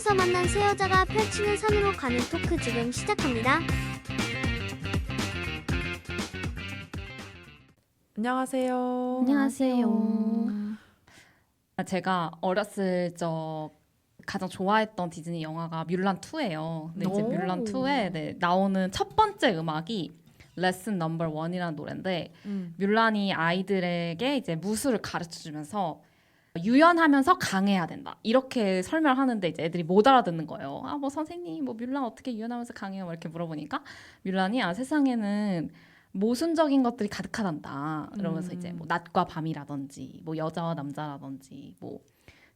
산에서 만난 세 여자가 펼치는 산으로 가는 토크 지금 시작합니다. 안녕하세요. 안녕하세요. 제가 어렸을 적 가장 좋아했던 디즈니 영화가 뮬란 2예요. 근데 이제 뮬란 2에 나오는 첫 번째 음악이 레슨 넘버 1이라는 노래인데 뮬란이 아이들에게 이제 무술을 가르쳐주면서 유연하면서 강해야 된다 이렇게 설명하는데 이제 애들이 못 알아듣는 거예요. 뭐 선생님 뭐 뮬란 어떻게 유연하면서 강해요? 막 이렇게 물어보니까 뮬란이 세상에는 모순적인 것들이 가득하단다 이러면서 이제 뭐 낮과 밤이라든지 뭐 여자와 남자라든지 뭐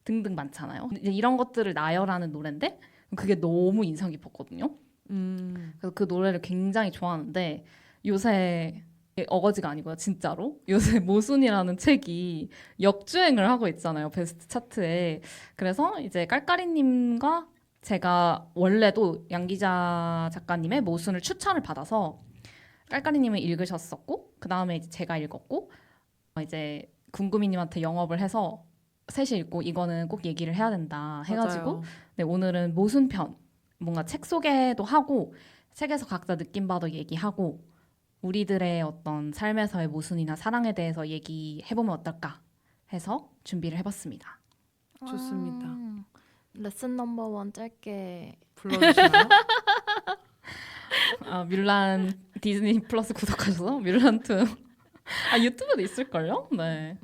등등 많잖아요. 이제 이런 것들을 나열하는 노래인데 그게 너무 인상 깊었거든요. 그래서 그 노래를 굉장히 좋아하는데 요새 어거지가 아니고요, 진짜로 요새 모순이라는 책이 역주행을 하고 있잖아요, 베스트 차트에. 그래서 이제 깔깔이님과 제가 원래도 양기자 작가님의 모순을 추천을 받아서 깔깔이님은 읽으셨었고 그 다음에 이제 제가 읽었고 이제 궁금이님한테 영업을 해서 셋이 읽고 이거는 꼭 얘기를 해야 된다 해가지고 네, 오늘은 모순편 뭔가 책 소개도 하고 책에서 각자 느낀 바도 얘기하고 우리들의 어떤 삶에서의 모순이나 사랑에 대해서 얘기해보면 어떨까 해서 준비를 해봤습니다. 좋습니다. 레슨 넘버 1 짧게 불러주시나요? 뮬란 디즈니 플러스 구독하셔서 뮬란 2 유튜브도 있을걸요? 네,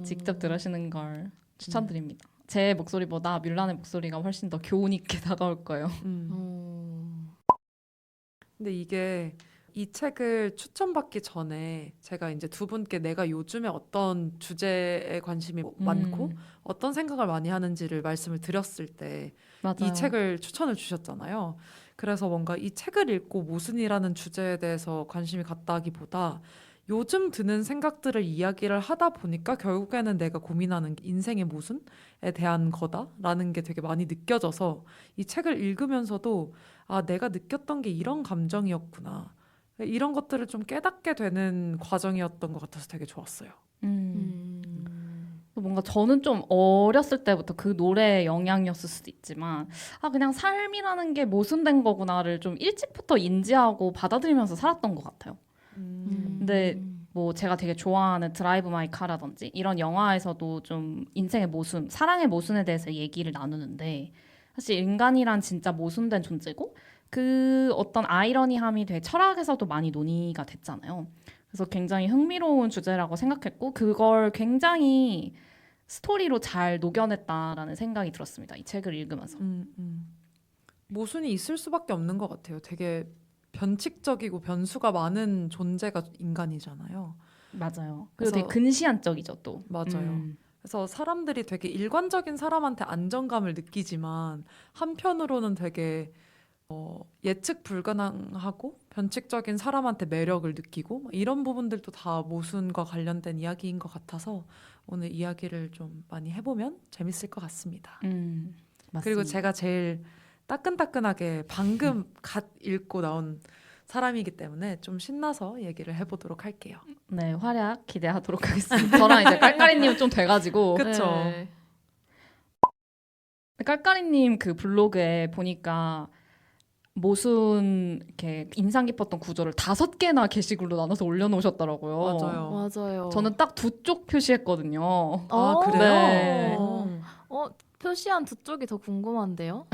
직접 들으시는 걸 추천드립니다. 제 목소리보다 뮬란의 목소리가 훨씬 더 교훈 있게 다가올 거예요. 근데 이게 이 책을 추천받기 전에 제가 이제 두 분께 내가 요즘에 어떤 주제에 관심이 많고 어떤 생각을 많이 하는지를 말씀을 드렸을 때 이 책을 추천을 주셨잖아요. 그래서 뭔가 이 책을 읽고 모순이라는 주제에 대해서 관심이 갔다기보다 요즘 드는 생각들을 이야기를 하다 보니까 결국에는 내가 고민하는 인생의 모순에 대한 거다라는 게 되게 많이 느껴져서 이 책을 읽으면서도 내가 느꼈던 게 이런 감정이었구나. 이런 것들을 좀 깨닫게 되는 과정이었던 것 같아서 되게 좋았어요. 뭔가 저는 좀 어렸을 때부터 그 노래의 영향이었을 수도 있지만 그냥 삶이라는 게 모순된 거구나를 좀 일찍부터 인지하고 받아들이면서 살았던 것 같아요. 근데 뭐 제가 되게 좋아하는 드라이브 마이 카라든지 이런 영화에서도 좀 인생의 모순, 사랑의 모순에 대해서 얘기를 나누는데 사실 인간이란 진짜 모순된 존재고 그 어떤 아이러니함이 되게 철학에서도 많이 논의가 됐잖아요. 그래서 굉장히 흥미로운 주제라고 생각했고 그걸 굉장히 스토리로 잘 녹여냈다라는 생각이 들었습니다. 이 책을 읽으면서. 모순이 있을 수밖에 없는 것 같아요. 되게 변칙적이고 변수가 많은 존재가 인간이잖아요. 맞아요. 그리고 그래서 되게 근시안적이죠 또. 맞아요. 그래서 사람들이 되게 일관적인 사람한테 안정감을 느끼지만 한편으로는 되게 예측 불가능하고 변칙적인 사람한테 매력을 느끼고 이런 부분들도 다 모순과 관련된 이야기인 것 같아서 오늘 이야기를 좀 많이 해보면 재밌을 것 같습니다. 맞습니다. 그리고 제가 제일 따끈따끈하게 방금 갓 읽고 나온 사람이기 때문에 좀 신나서 얘기를 해보도록 할게요. 네, 활약 기대하도록 하겠습니다. 저랑 이제 깔깔이님 좀 돼가지고. 그쵸? 네. 깔깔이님 그 블로그에 보니까 모순 이렇게 인상 깊었던 구절을 5개나 게시글로 나눠서 올려놓으셨더라고요. 맞아요. 맞아요. 저는 딱 2쪽 표시했거든요. 그래요? 네. 표시한 두 쪽이 더 궁금한데요?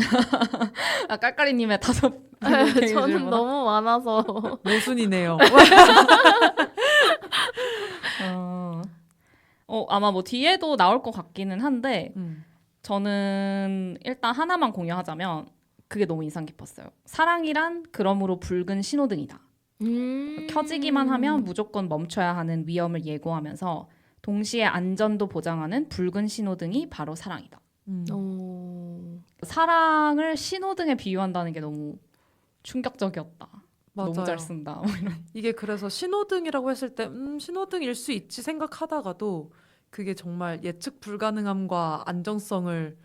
깔깔이님의 5 저는 너무 많아서 모순이네요. 아마 뭐 뒤에도 나올 것 같기는 한데 음. 저는 일단 하나만 공유하자면 그게 너무 인상 깊었어요. 사랑이란 그러므로 붉은 신호등이다. 켜지기만 하면 무조건 멈춰야 하는 위험을 예고하면서 동시에 안전도 보장하는 붉은 신호등이 바로 사랑이다. 사랑을 신호등에 비유한다는 게 너무 충격적이었다. 맞아요. 너무 잘 쓴다. 뭐 이런. 이게 그래서 신호등이라고 했을 때 신호등일 수 있지 생각하다가도 그게 정말 예측 불가능함과 안정성을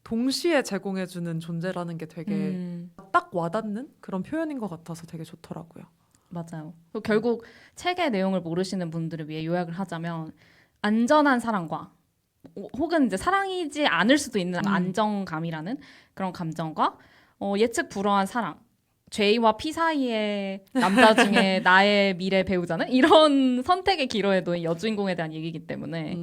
동시에 제공해주는 존재라는 게 되게 딱 와닿는 그런 표현인 것 같아서 되게 좋더라고요. 맞아요. 결국 책의 내용을 모르시는 분들을 위해 요약을 하자면 안전한 사랑과 혹은 이제 사랑이지 않을 수도 있는 안정감이라는 그런 감정과 예측 불허한 사랑, J와 P 사이의 남자 중에 나의 미래 배우자는 이런 선택의 기로에 놓인 여주인공에 대한 얘기이기 때문에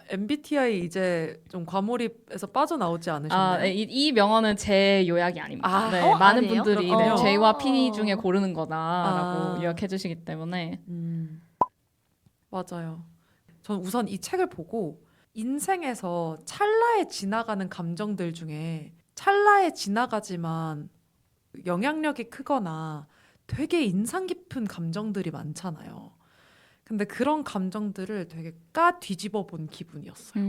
MBTI 이제 좀 과몰입에서 빠져나오지 않으셨나요? 이 명언은 제 요약이 아닙니다. 아, 네, 어? 많은 아니에요? 분들이 그렇군요. J와 P 중에 고르는 거다라고 아. 요약해 주시기 때문에 맞아요. 전 우선 이 책을 보고 인생에서 찰나에 지나가는 감정들 중에 찰나에 지나가지만 영향력이 크거나 되게 인상 깊은 감정들이 많잖아요. 근데 그런 감정들을 되게 까 뒤집어 본 기분이었어요.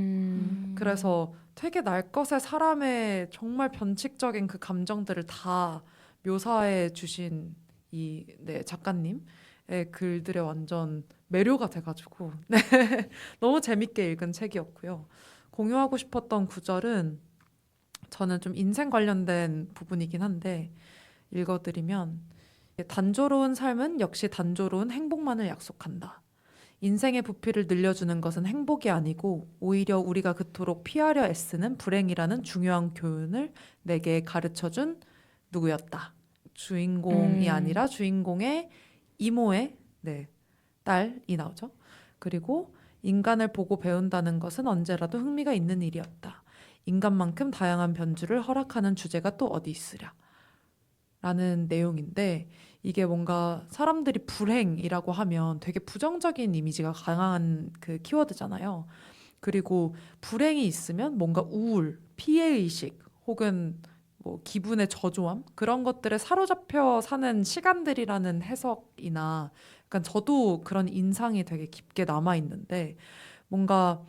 그래서 되게 날 것의 사람의 정말 변칙적인 그 감정들을 다 묘사해 주신 이 작가님의 글들에 완전 매료가 돼가지고 네, 너무 재밌게 읽은 책이었고요. 공유하고 싶었던 구절은 저는 좀 인생 관련된 부분이긴 한데 읽어드리면 단조로운 삶은 역시 단조로운 행복만을 약속한다. 인생의 부피를 늘려주는 것은 행복이 아니고 오히려 우리가 그토록 피하려 애쓰는 불행이라는 중요한 교훈을 내게 가르쳐준 누구였다. 주인공이 아니라 주인공의 이모의 딸이 나오죠. 그리고 인간을 보고 배운다는 것은 언제라도 흥미가 있는 일이었다. 인간만큼 다양한 변주를 허락하는 주제가 또 어디 있으랴. 라는 내용인데 이게 뭔가 사람들이 불행이라고 하면 되게 부정적인 이미지가 강한 그 키워드잖아요. 그리고 불행이 있으면 뭔가 우울, 피해의식 혹은 뭐 기분의 저조함 그런 것들에 사로잡혀 사는 시간들이라는 해석이나 약간 저도 그런 인상이 되게 깊게 남아 있는데 뭔가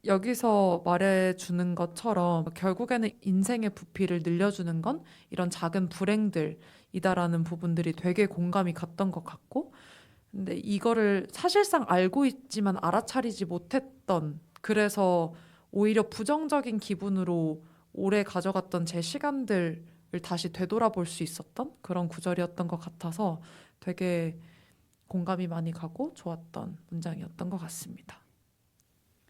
여기서 말해주는 것처럼 결국에는 인생의 부피를 늘려주는 건 이런 작은 불행들이다라는 부분들이 되게 공감이 갔던 것 같고 근데 이거를 사실상 알고 있지만 알아차리지 못했던 그래서 오히려 부정적인 기분으로 오래 가져갔던 제 시간들을 다시 되돌아볼 수 있었던 그런 구절이었던 것 같아서 되게 공감이 많이 가고 좋았던 문장이었던 것 같습니다.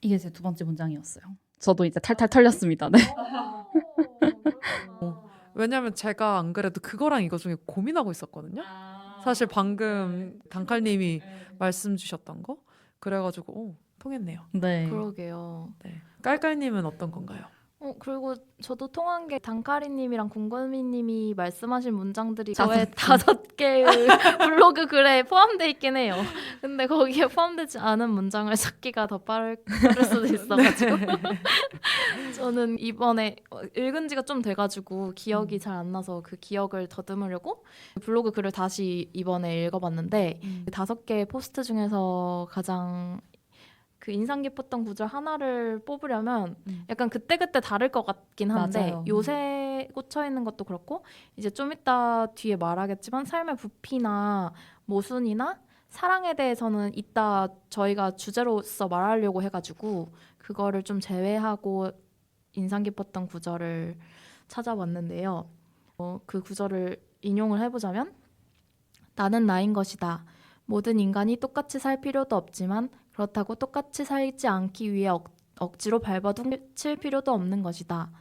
이게 제 두 번째 문장이었어요. 저도 이제 탈탈 털렸습니다. 네. 왜냐면 제가 안 그래도 그거랑 이거 중에 고민하고 있었거든요. 사실 방금 단칼님이 말씀 주셨던 거 그래가지고 통했네요. 네. 그러게요. 네. 깔깔님은 어떤 건가요? 그리고 저도 통한 게 단카리님이랑 공건미님이 말씀하신 문장들이 다섯 저의 개. 5개의 블로그 글에 포함되어 있긴 해요. 근데 거기에 포함되지 않은 문장을 찾기가 더 빠를 수도 있어가지고 저는 이번에 읽은 지가 좀 돼가지고 기억이 잘 안 나서 그 기억을 더듬으려고 블로그 글을 다시 이번에 읽어봤는데 5개의 포스트 중에서 가장 그 인상 깊었던 구절 하나를 뽑으려면 약간 그때그때 다를 것 같긴 한데 맞아요. 요새 꽂혀 있는 것도 그렇고 이제 좀 이따 뒤에 말하겠지만 삶의 부피나 모순이나 사랑에 대해서는 이따 저희가 주제로서 말하려고 해가지고 그거를 좀 제외하고 인상 깊었던 구절을 찾아봤는데요. 그 구절을 인용을 해보자면 나는 나인 것이다. 모든 인간이 똑같이 살 필요도 없지만 그렇다고 똑같이 살지 않기 위해 억지로 발버둥칠 필요도 없는 것이다.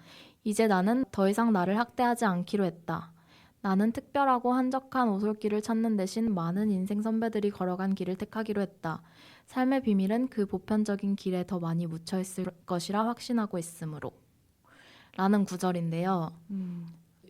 이제 나는 더 이상 나를 학대하지 않기로 했다. 나는 특별하고 한적한 오솔길을 찾는 대신 많은 인생 선배들이 걸어간 길을 택하기로 했다. 삶의 비밀은 그 보편적인 길에 더 많이 묻혀있을 것이라 확신하고 있으므로. 라는 구절인데요.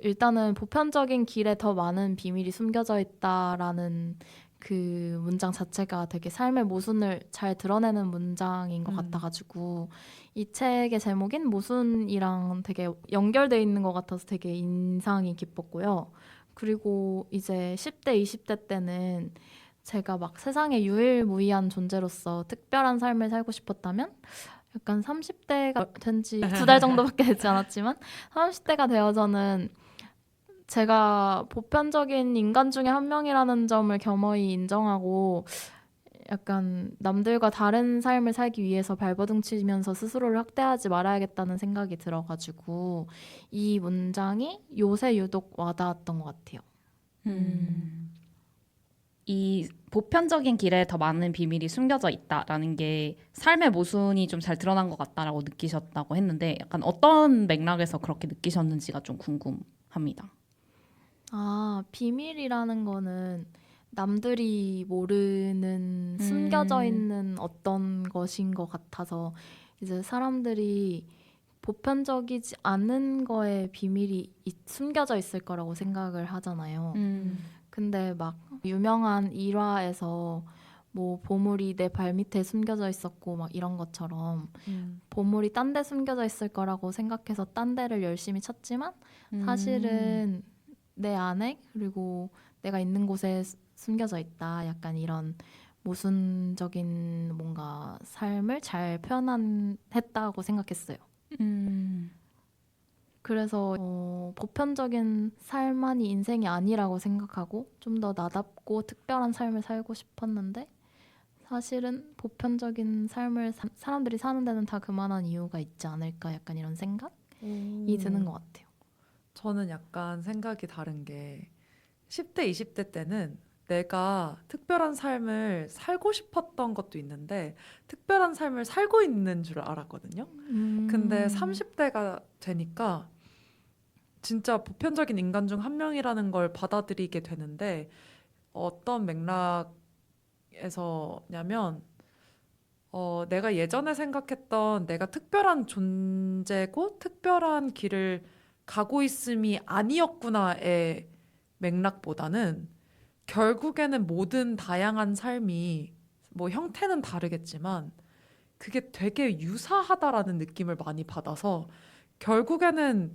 일단은 보편적인 길에 더 많은 비밀이 숨겨져 있다라는 그 문장 자체가 되게 삶의 모순을 잘 드러내는 문장인 것 같아가지고 이 책의 제목인 모순이랑 되게 연결돼 있는 것 같아서 되게 인상이 깊었고요. 그리고 이제 10대, 20대 때는 제가 막 세상에 유일무이한 존재로서 특별한 삶을 살고 싶었다면 약간 30대가 된 지 2달 정도밖에 되지 않았지만 30대가 되어서는 제가 보편적인 인간 중에 한 명이라는 점을 겸허히 인정하고 약간 남들과 다른 삶을 살기 위해서 발버둥 치면서 스스로를 학대하지 말아야겠다는 생각이 들어가지고 이 문장이 요새 유독 와닿았던 것 같아요. 이 보편적인 길에 더 많은 비밀이 숨겨져 있다라는 게 삶의 모순이 좀 잘 드러난 것 같다라고 느끼셨다고 했는데 약간 어떤 맥락에서 그렇게 느끼셨는지가 좀 궁금합니다. 아, 비밀이라는 거는 남들이 모르는 숨겨져 있는 어떤 것인 것 같아서 이제 사람들이 보편적이지 않은 거에 비밀이 숨겨져 있을 거라고 생각을 하잖아요. 근데 막 유명한 일화에서 뭐 보물이 내 발밑에 숨겨져 있었고 막 이런 것처럼 보물이 딴 데 숨겨져 있을 거라고 생각해서 딴 데를 열심히 찾지만 사실은 내 안에 그리고 내가 있는 곳에 숨겨져 있다. 약간 이런 모순적인 뭔가 삶을 잘 표현했다고 생각했어요. 그래서 보편적인 삶만이 인생이 아니라고 생각하고 좀 더 나답고 특별한 삶을 살고 싶었는데 사실은 보편적인 삶을 사람들이 사는 데는 다 그만한 이유가 있지 않을까 약간 이런 생각이 드는 것 같아요. 저는 약간 생각이 다른 게 10대, 20대 때는 내가 특별한 삶을 살고 싶었던 것도 있는데 특별한 삶을 살고 있는 줄 알았거든요. 근데 30대가 되니까 진짜 보편적인 인간 중 한 명이라는 걸 받아들이게 되는데 어떤 맥락에서냐면 내가 예전에 생각했던 내가 특별한 존재고 특별한 길을 가고 있음이 아니었구나의 맥락보다는 결국에는 모든 다양한 삶이 뭐 형태는 다르겠지만 그게 되게 유사하다라는 느낌을 많이 받아서 결국에는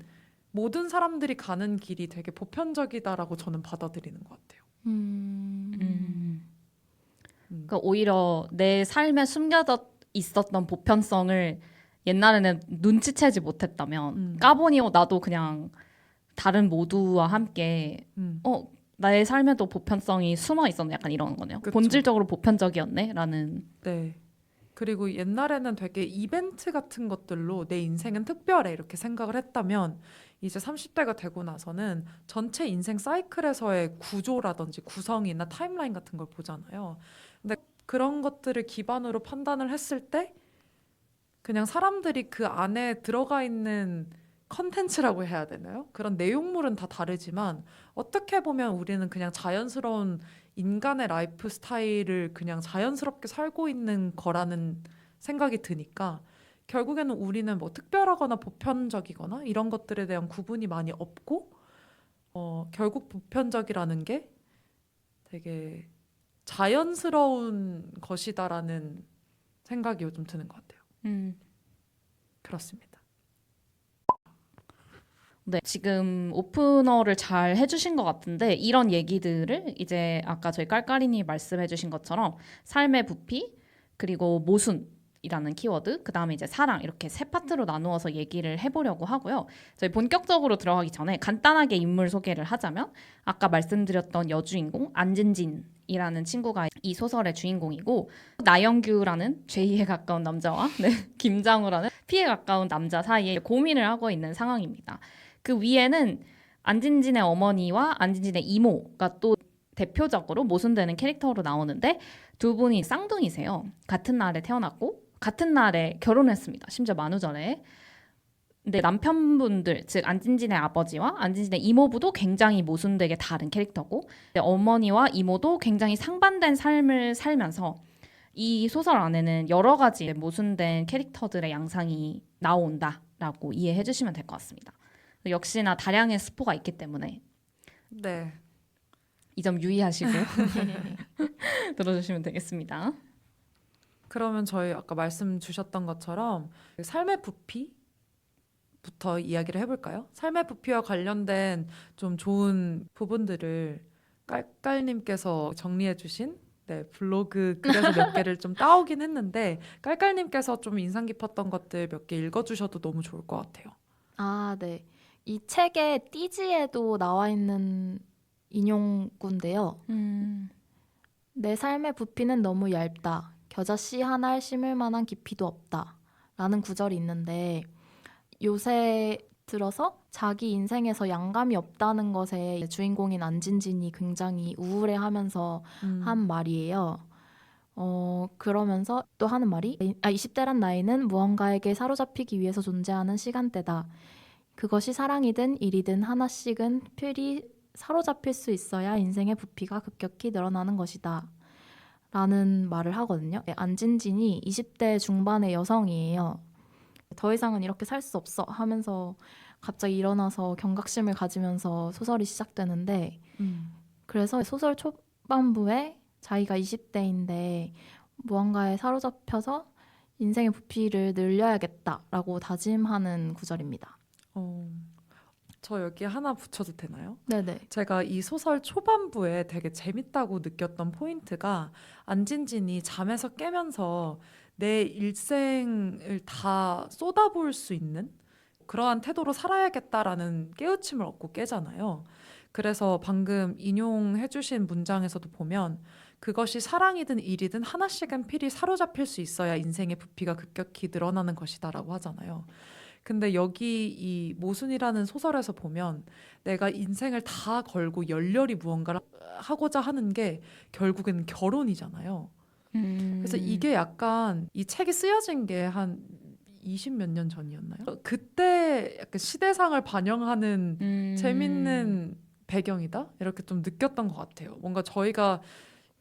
모든 사람들이 가는 길이 되게 보편적이다라고 저는 받아들이는 것 같아요. 그러니까 오히려 내 삶에 숨겨져 있었던 보편성을 옛날에는 눈치채지 못했다면 까보니 나도 그냥 다른 모두와 함께 나의 삶에도 보편성이 숨어 있었네 약간 이런 거네요. 그쵸. 본질적으로 보편적이었네 라는. 네. 그리고 옛날에는 되게 이벤트 같은 것들로 내 인생은 특별해 이렇게 생각을 했다면 이제 30대가 되고 나서는 전체 인생 사이클에서의 구조라든지 구성이나 타임라인 같은 걸 보잖아요. 근데 그런 것들을 기반으로 판단을 했을 때 그냥 사람들이 그 안에 들어가 있는 컨텐츠라고 해야 되나요? 그런 내용물은 다 다르지만 어떻게 보면 우리는 그냥 자연스러운 인간의 라이프 스타일을 그냥 자연스럽게 살고 있는 거라는 생각이 드니까 결국에는 우리는 뭐 특별하거나 보편적이거나 이런 것들에 대한 구분이 많이 없고 결국 보편적이라는 게 되게 자연스러운 것이다라는 생각이 요즘 드는 것 같아요. 그렇습니다. 네, 지금 오프너를 잘 해주신 것 같은데 이런 얘기들을 이제 아까 저희 깔깔이니 말씀해주신 것처럼 삶의 부피 그리고 모순이라는 키워드 그 다음에 이제 사랑 이렇게 세 파트로 나누어서 얘기를 해보려고 하고요. 저희 본격적으로 들어가기 전에 간단하게 인물 소개를 하자면 아까 말씀드렸던 여주인공 안진진이라는 친구가 이 소설의 주인공이고 나영규라는 죄의에 가까운 남자와 김장우라는 피에 가까운 남자 사이에 고민을 하고 있는 상황입니다. 그 위에는 안진진의 어머니와 안진진의 이모가 또 대표적으로 모순되는 캐릭터로 나오는데 두 분이 쌍둥이세요. 같은 날에 태어났고 같은 날에 결혼했습니다. 심지어 만우절에. 근데 남편분들, 즉 안진진의 아버지와 안진진의 이모부도 굉장히 모순되게 다른 캐릭터고 어머니와 이모도 굉장히 상반된 삶을 살면서 이 소설 안에는 여러 가지 모순된 캐릭터들의 양상이 나온다라고 이해해 주시면 될 것 같습니다. 역시나 다량의 스포가 있기 때문에 네. 이 점 유의하시고 들어주시면 되겠습니다. 그러면 저희 아까 말씀 주셨던 것처럼 삶의 부피부터 이야기를 해볼까요? 삶의 부피와 관련된 좀 좋은 부분들을 깔깔님께서 정리해주신 블로그 글에서 몇 개를 좀 따오긴 했는데 깔깔님께서 좀 인상 깊었던 것들 몇 개 읽어주셔도 너무 좋을 것 같아요. 아, 네. 이 책의 띠지에도 나와 있는 인용구인데요. 내 삶의 부피는 너무 얇다. 겨자씨 하나에 심을 만한 깊이도 없다. 라는 구절이 있는데 요새 들어서 자기 인생에서 양감이 없다는 것에 주인공인 안진진이 굉장히 우울해하면서 한 말이에요. 그러면서 또 하는 말이 20대란 나이는 무언가에게 사로잡히기 위해서 존재하는 시간대다. 그것이 사랑이든 일이든 하나씩은 필히 사로잡힐 수 있어야 인생의 부피가 급격히 늘어나는 것이다. 라는 말을 하거든요. 안진진이 20대 중반의 여성이에요. 더 이상은 이렇게 살 수 없어 하면서 갑자기 일어나서 경각심을 가지면서 소설이 시작되는데 그래서 소설 초반부에 자기가 20대인데 무언가에 사로잡혀서 인생의 부피를 늘려야겠다라고 다짐하는 구절입니다. 저 여기 하나 붙여도 되나요? 네네. 제가 이 소설 초반부에 되게 재밌다고 느꼈던 포인트가 안진진이 잠에서 깨면서 내 일생을 다 쏟아부을 수 있는 그러한 태도로 살아야겠다라는 깨우침을 얻고 깨잖아요. 그래서 방금 인용해주신 문장에서도 보면 그것이 사랑이든 일이든 하나씩은 필히 사로잡힐 수 있어야 인생의 부피가 급격히 늘어나는 것이다라고 하잖아요. 근데 여기 이 모순이라는 소설에서 보면 내가 인생을 다 걸고 열렬히 무언가를 하고자 하는 게 결국엔 결혼이잖아요. 그래서 이게 약간 이 책이 쓰여진 게 한 20몇 년 전이었나요? 그때 약간 시대상을 반영하는 재밌는 배경이다? 이렇게 좀 느꼈던 것 같아요. 뭔가 저희가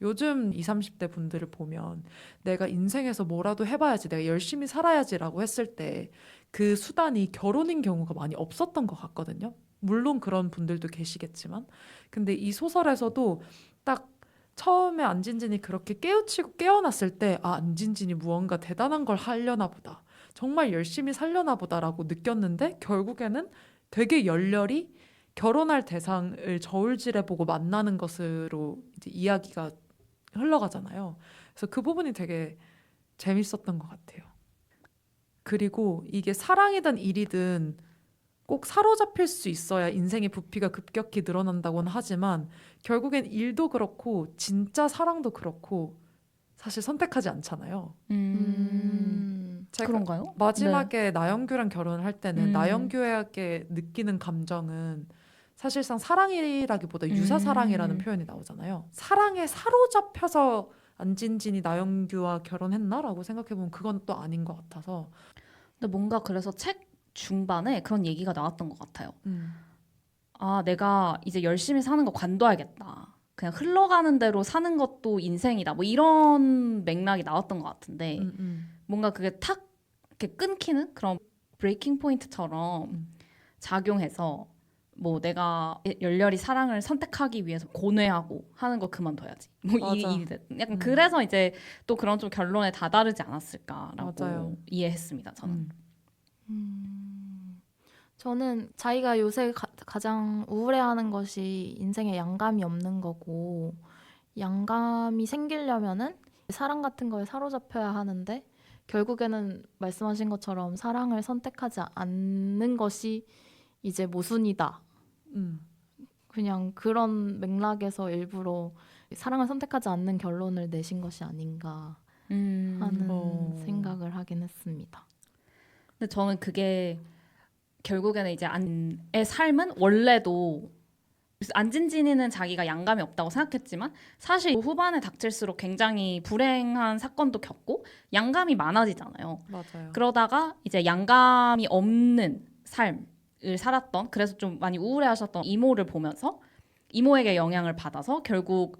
요즘 20, 30대 분들을 보면 내가 인생에서 뭐라도 해봐야지, 내가 열심히 살아야지라고 했을 때 그 수단이 결혼인 경우가 많이 없었던 것 같거든요. 물론 그런 분들도 계시겠지만. 근데 이 소설에서도 딱 처음에 안진진이 그렇게 깨우치고 깨어났을 때 안진진이 무언가 대단한 걸 하려나 보다. 정말 열심히 살려나 보다라고 느꼈는데 결국에는 되게 열렬히 결혼할 대상을 저울질해보고 만나는 것으로 이제 이야기가 흘러가잖아요. 그래서 그 부분이 되게 재밌었던 것 같아요. 그리고 이게 사랑이든 일이든 꼭 사로잡힐 수 있어야 인생의 부피가 급격히 늘어난다고는 하지만 결국엔 일도 그렇고 진짜 사랑도 그렇고 사실 선택하지 않잖아요. 제가 그런가요? 마지막에 나영규랑 결혼을 할 때는 음. 나영규에게 느끼는 감정은 사실상 사랑이라기보다 유사사랑이라는 표현이 나오잖아요. 사랑에 사로잡혀서 안진진이 나영규와 결혼했나라고 생각해보면 그건 또 아닌 것 같아서. 근데 뭔가 그래서 책 중반에 그런 얘기가 나왔던 것 같아요. 음. 내가 이제 열심히 사는 거 관둬야겠다. 그냥 흘러가는 대로 사는 것도 인생이다. 뭐 이런 맥락이 나왔던 것 같은데 뭔가 그게 탁 이렇게 끊기는 그런 브레이킹 포인트처럼 작용해서 뭐 내가 열렬히 사랑을 선택하기 위해서 고뇌하고 하는 거 그만둬야지. 뭐 맞아. 약간 그래서 이제 또 그런 좀 결론에 다다르지 않았을까라고 맞아요. 이해했습니다. 저는. 저는 자기가 요새 가장 우울해하는 것이 인생에 양감이 없는 거고 양감이 생기려면은 사랑 같은 거에 사로잡혀야 하는데 결국에는 말씀하신 것처럼 사랑을 선택하지 않는 것이 이제 모순이다. 그냥 그런 맥락에서 일부러 사랑을 선택하지 않는 결론을 내신 것이 아닌가 하는 생각을 하긴 했습니다. 근데 저는 그게 결국에는 이제 안의 삶은 원래도 안진진이는 자기가 양감이 없다고 생각했지만 사실 후반에 닥칠수록 굉장히 불행한 사건도 겪고 양감이 많아지잖아요. 맞아요. 그러다가 이제 양감이 없는 삶을 살았던, 그래서 좀 많이 우울해하셨던 이모를 보면서 이모에게 영향을 받아서 결국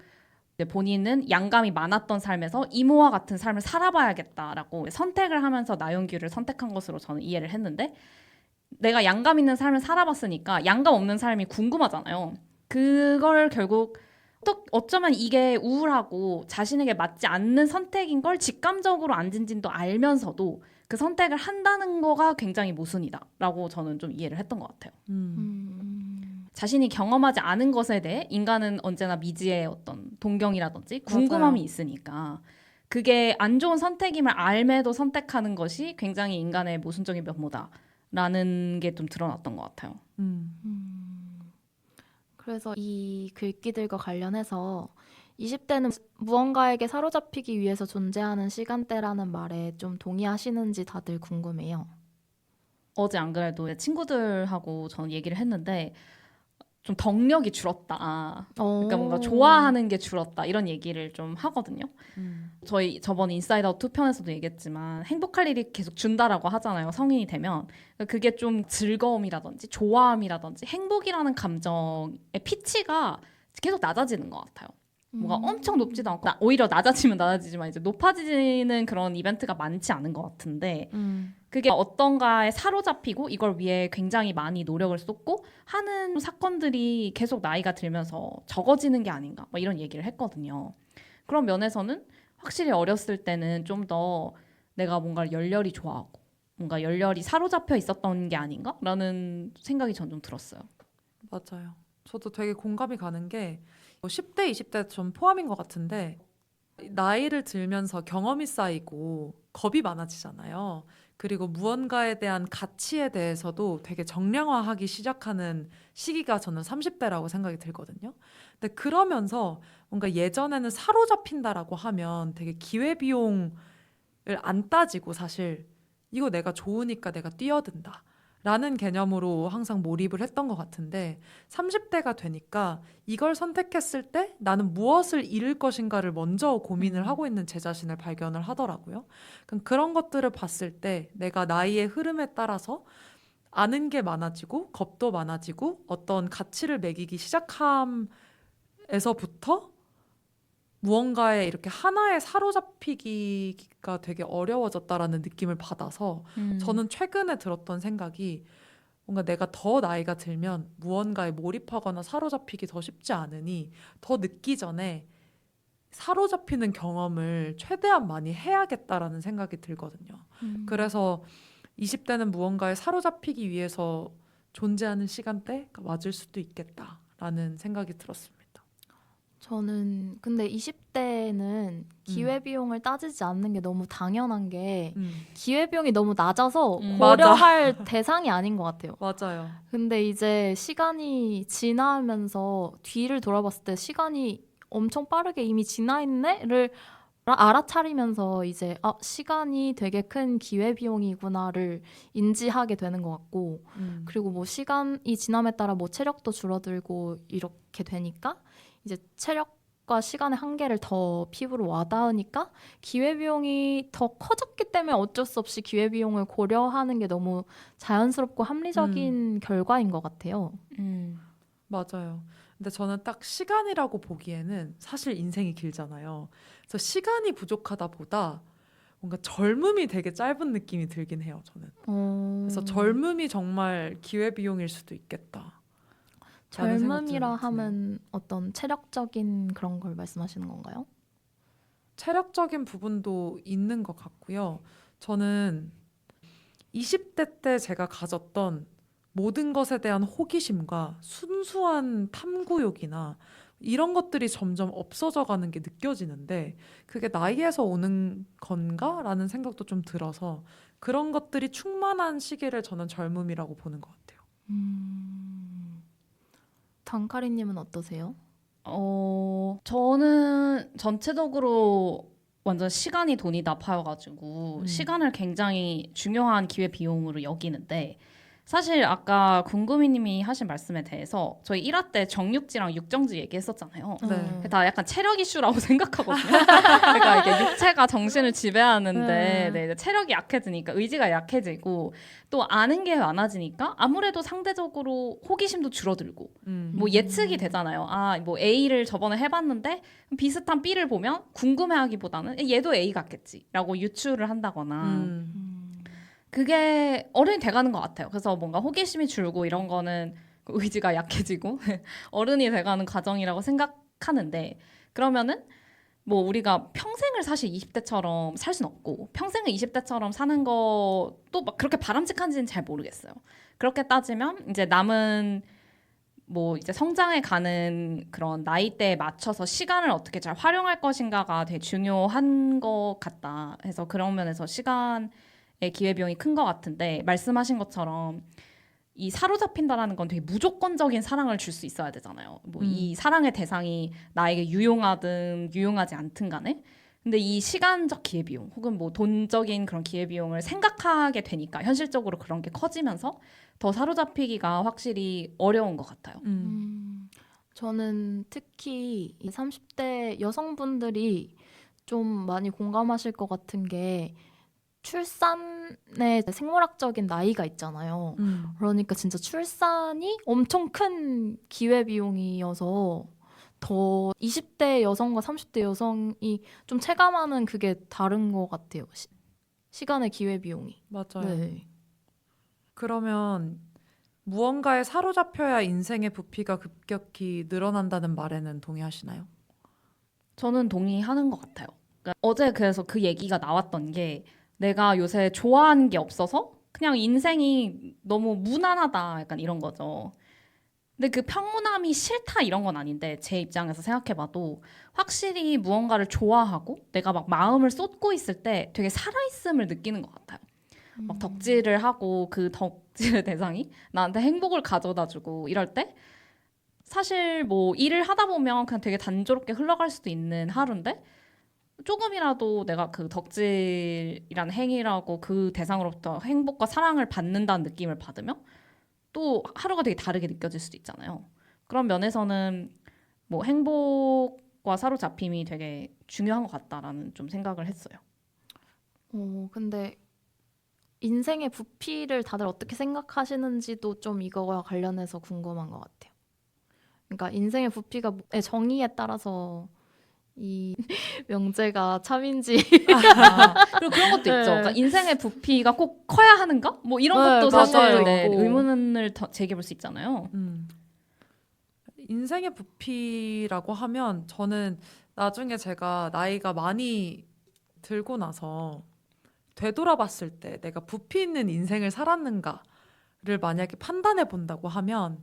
이제 본인은 양감이 많았던 삶에서 이모와 같은 삶을 살아봐야겠다라고 선택을 하면서 나영규를 선택한 것으로 저는 이해를 했는데, 내가 양감 있는 삶을 살아봤으니까 양감 없는 삶이 궁금하잖아요. 그걸 결국 또 어쩌면 이게 우울하고 자신에게 맞지 않는 선택인 걸 직감적으로 안진진도 알면서도 그 선택을 한다는 거가 굉장히 모순이다라고 저는 좀 이해를 했던 것 같아요. 자신이 경험하지 않은 것에 대해 인간은 언제나 미지의 어떤 동경이라든지 궁금함이 맞아요. 있으니까 그게 안 좋은 선택임을 알매도 선택하는 것이 굉장히 인간의 모순적인 면모다라는 게 좀 드러났던 것 같아요. 그래서 이 글귀들과 관련해서 20대는 무언가에게 사로잡히기 위해서 존재하는 시간대라는 말에 좀 동의하시는지 다들 궁금해요. 어제 안 그래도 친구들하고 저는 얘기를 했는데 좀 덕력이 줄었다. 그러니까 뭔가 좋아하는 게 줄었다. 이런 얘기를 좀 하거든요. 저희 저번 인사이드 아웃 2편에서도 얘기했지만 행복할 일이 계속 준다라고 하잖아요. 성인이 되면. 그게 좀 즐거움이라든지 좋아함이라든지 행복이라는 감정의 피치가 계속 낮아지는 것 같아요. 뭐가 엄청 높지도 않고 오히려 낮아지면 낮아지지만 이제 높아지는 그런 이벤트가 많지 않은 것 같은데 그게 어떤가에 사로잡히고 이걸 위해 굉장히 많이 노력을 쏟고 하는 사건들이 계속 나이가 들면서 적어지는 게 아닌가 뭐 이런 얘기를 했거든요. 그런 면에서는 확실히 어렸을 때는 좀 더 내가 뭔가 열렬히 좋아하고 뭔가 열렬히 사로잡혀 있었던 게 아닌가라는 생각이 전 좀 들었어요. 맞아요. 저도 되게 공감이 가는 게 10대, 20대 좀 포함인 것 같은데 나이를 들면서 경험이 쌓이고 겁이 많아지잖아요. 그리고 무언가에 대한 가치에 대해서도 되게 정량화하기 시작하는 시기가 저는 30대라고 생각이 들거든요. 근데 그러면서 뭔가 예전에는 사로잡힌다라고 하면 되게 기회비용을 안 따지고 사실 이거 내가 좋으니까 내가 뛰어든다. 라는 개념으로 항상 몰입을 했던 것 같은데 30대가 되니까 이걸 선택했을 때 나는 무엇을 잃을 것인가를 먼저 고민을 하고 있는 제 자신을 발견을 하더라고요. 그런 것들을 봤을 때 내가 나이의 흐름에 따라서 아는 게 많아지고 겁도 많아지고 어떤 가치를 매기기 시작함에서부터 무언가에 이렇게 하나에 사로잡히기가 되게 어려워졌다라는 느낌을 받아서 저는 최근에 들었던 생각이 뭔가 내가 더 나이가 들면 무언가에 몰입하거나 사로잡히기 더 쉽지 않으니 더 늦기 전에 사로잡히는 경험을 최대한 많이 해야겠다라는 생각이 들거든요. 그래서 20대는 무언가에 사로잡히기 위해서 존재하는 시간대가 맞을 수도 있겠다라는 생각이 들었습니다. 저는 근데 20대는 기회비용을 따지지 않는 게 너무 당연한 게 기회비용이 너무 낮아서 고려할 대상이 아닌 것 같아요. 맞아요. 근데 이제 시간이 지나면서 뒤를 돌아봤을 때 시간이 엄청 빠르게 이미 지나 있네를 알아차리면서 이제 시간이 되게 큰 기회비용이구나를 인지하게 되는 것 같고 그리고 뭐 시간이 지남에 따라 뭐 체력도 줄어들고 이렇게 되니까 이제 체력과 시간의 한계를 더 피부로 와닿으니까 기회비용이 더 커졌기 때문에 어쩔 수 없이 기회비용을 고려하는 게 너무 자연스럽고 합리적인 결과인 것 같아요. 맞아요. 근데 저는 딱 시간이라고 보기에는 사실 인생이 길잖아요. 그래서 시간이 부족하다 보다 뭔가 젊음이 되게 짧은 느낌이 들긴 해요, 저는. 그래서 젊음이 정말 기회비용일 수도 있겠다. 젊음이라 하면 어떤 체력적인 그런 걸 말씀하시는 건가요? 체력적인 부분도 있는 것 같고요. 저는 20대 때 제가 가졌던 모든 것에 대한 호기심과 순수한 탐구욕이나 이런 것들이 점점 없어져 가는 게 느껴지는데 그게 나이에서 오는 건가라는 생각도 좀 들어서 그런 것들이 충만한 시기를 저는 젊음이라고 보는 것 같아요. 단카리님은 어떠세요? 저는 전체적으로 완전 시간이 돈이다 파여가지고 시간을 굉장히 중요한 기회비용으로 여기는데 사실 아까 궁금이님이 하신 말씀에 대해서 저희 1화 때 정육지랑 육정지 얘기했었잖아요. 네. 다 약간 체력 이슈라고 생각하거든요. 그러니까 이게 육체가 정신을 지배하는데 네, 이제 체력이 약해지니까 의지가 약해지고 또 아는 게 많아지니까 아무래도 상대적으로 호기심도 줄어들고 뭐 예측이 되잖아요. 뭐 A를 저번에 해봤는데 비슷한 B를 보면 궁금해하기보다는 얘도 A 같겠지라고 유추를 한다거나 그게 어른이 돼가는 것 같아요. 그래서 뭔가 호기심이 줄고 이런 거는 의지가 약해지고 어른이 돼가는 과정이라고 생각하는데 그러면은 뭐 우리가 평생을 사실 20대처럼 살 순 없고 평생을 20대처럼 사는 것도 막 그렇게 바람직한지는 잘 모르겠어요. 그렇게 따지면 이제 남은 뭐 이제 성장해 가는 그런 나이대에 맞춰서 시간을 어떻게 잘 활용할 것인가가 되게 중요한 것 같다 해서 그런 면에서 시간의 기회비용이 큰 것 같은데 말씀하신 것처럼 이 사로잡힌다라는 건 되게 무조건적인 사랑을 줄 수 있어야 되잖아요. 뭐 이 사랑의 대상이 나에게 유용하든 유용하지 않든 간에 근데 이 시간적 기회비용 혹은 뭐 돈적인 그런 기회비용을 생각하게 되니까 현실적으로 그런 게 커지면서 더 사로잡히기가 확실히 어려운 것 같아요. 저는 특히 이 30대 여성분들이 좀 많이 공감하실 것 같은 게 출산의 생물학적인 나이가 있잖아요. 그러니까 진짜 출산이 엄청 큰 기회비용이어서 더 20대 여성과 30대 여성이 좀 체감하는 그게 다른 것 같아요. 시간의 기회비용이. 맞아요. 네. 그러면 무언가에 사로잡혀야 인생의 부피가 급격히 늘어난다는 말에는 동의하시나요? 저는 동의하는 것 같아요. 그러니까 어제 그래서 그 얘기가 나왔던 게 내가 요새 좋아하는 게 없어서 그냥 인생이 너무 무난하다 약간 이런 거죠. 근데 그 평온함이 싫다 이런 건 아닌데 제 입장에서 생각해봐도 확실히 무언가를 좋아하고 내가 막 마음을 쏟고 있을 때 되게 살아있음을 느끼는 것 같아요. 막 덕질을 하고 그 덕질의 대상이 나한테 행복을 가져다주고 이럴 때 사실 뭐 일을 하다 보면 그냥 되게 단조롭게 흘러갈 수도 있는 하루인데 조금이라도 내가 그 덕질이라는 행위라고 그 대상으로부터 행복과 사랑을 받는다는 느낌을 받으면 또 하루가 되게 다르게 느껴질 수도 있잖아요. 그런 면에서는 뭐 행복과 사로잡힘이 되게 중요한 것 같다라는 좀 생각을 했어요. 근데 인생의 부피를 다들 어떻게 생각하시는지도 좀 이거와 관련해서 궁금한 것 같아요. 그러니까 인생의 부피가 정의에 따라서 이 명제가 참인지 그리고 그런 것도 네. 있죠. 그러니까 인생의 부피가 꼭 커야 하는가? 뭐 이런 네, 것도 맞아요. 사실 네, 있고. 의문을 제기해볼 수 있잖아요. 인생의 부피라고 하면 저는 나중에 제가 나이가 많이 들고 나서 되돌아봤을 때 내가 부피 있는 인생을 살았는가를 만약에 판단해 본다고 하면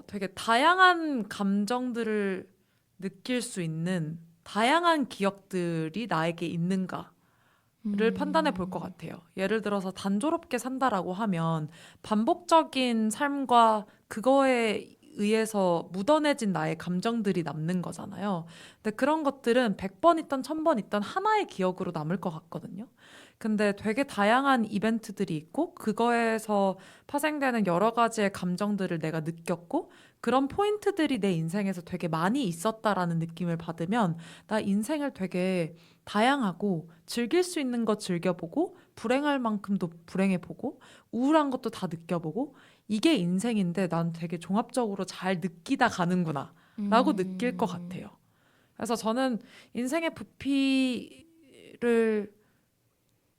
되게 다양한 감정들을 느낄 수 있는 다양한 기억들이 나에게 있는가를 판단해 볼 것 같아요. 예를 들어서 단조롭게 산다라고 하면 반복적인 삶과 그거에 의해서 묻어내진 나의 감정들이 남는 거잖아요. 근데 그런 것들은 100번 있던 1000번 있던 하나의 기억으로 남을 것 같거든요. 근데 되게 다양한 이벤트들이 있고 그거에서 파생되는 여러 가지의 감정들을 내가 느꼈고 그런 포인트들이 내 인생에서 되게 많이 있었다라는 느낌을 받으면 나 인생을 되게 다양하고 즐길 수 있는 것 즐겨보고 불행할 만큼도 불행해보고 우울한 것도 다 느껴보고 이게 인생인데 난 되게 종합적으로 잘 느끼다 가는구나 라고 느낄 것 같아요. 그래서 저는 인생의 부피를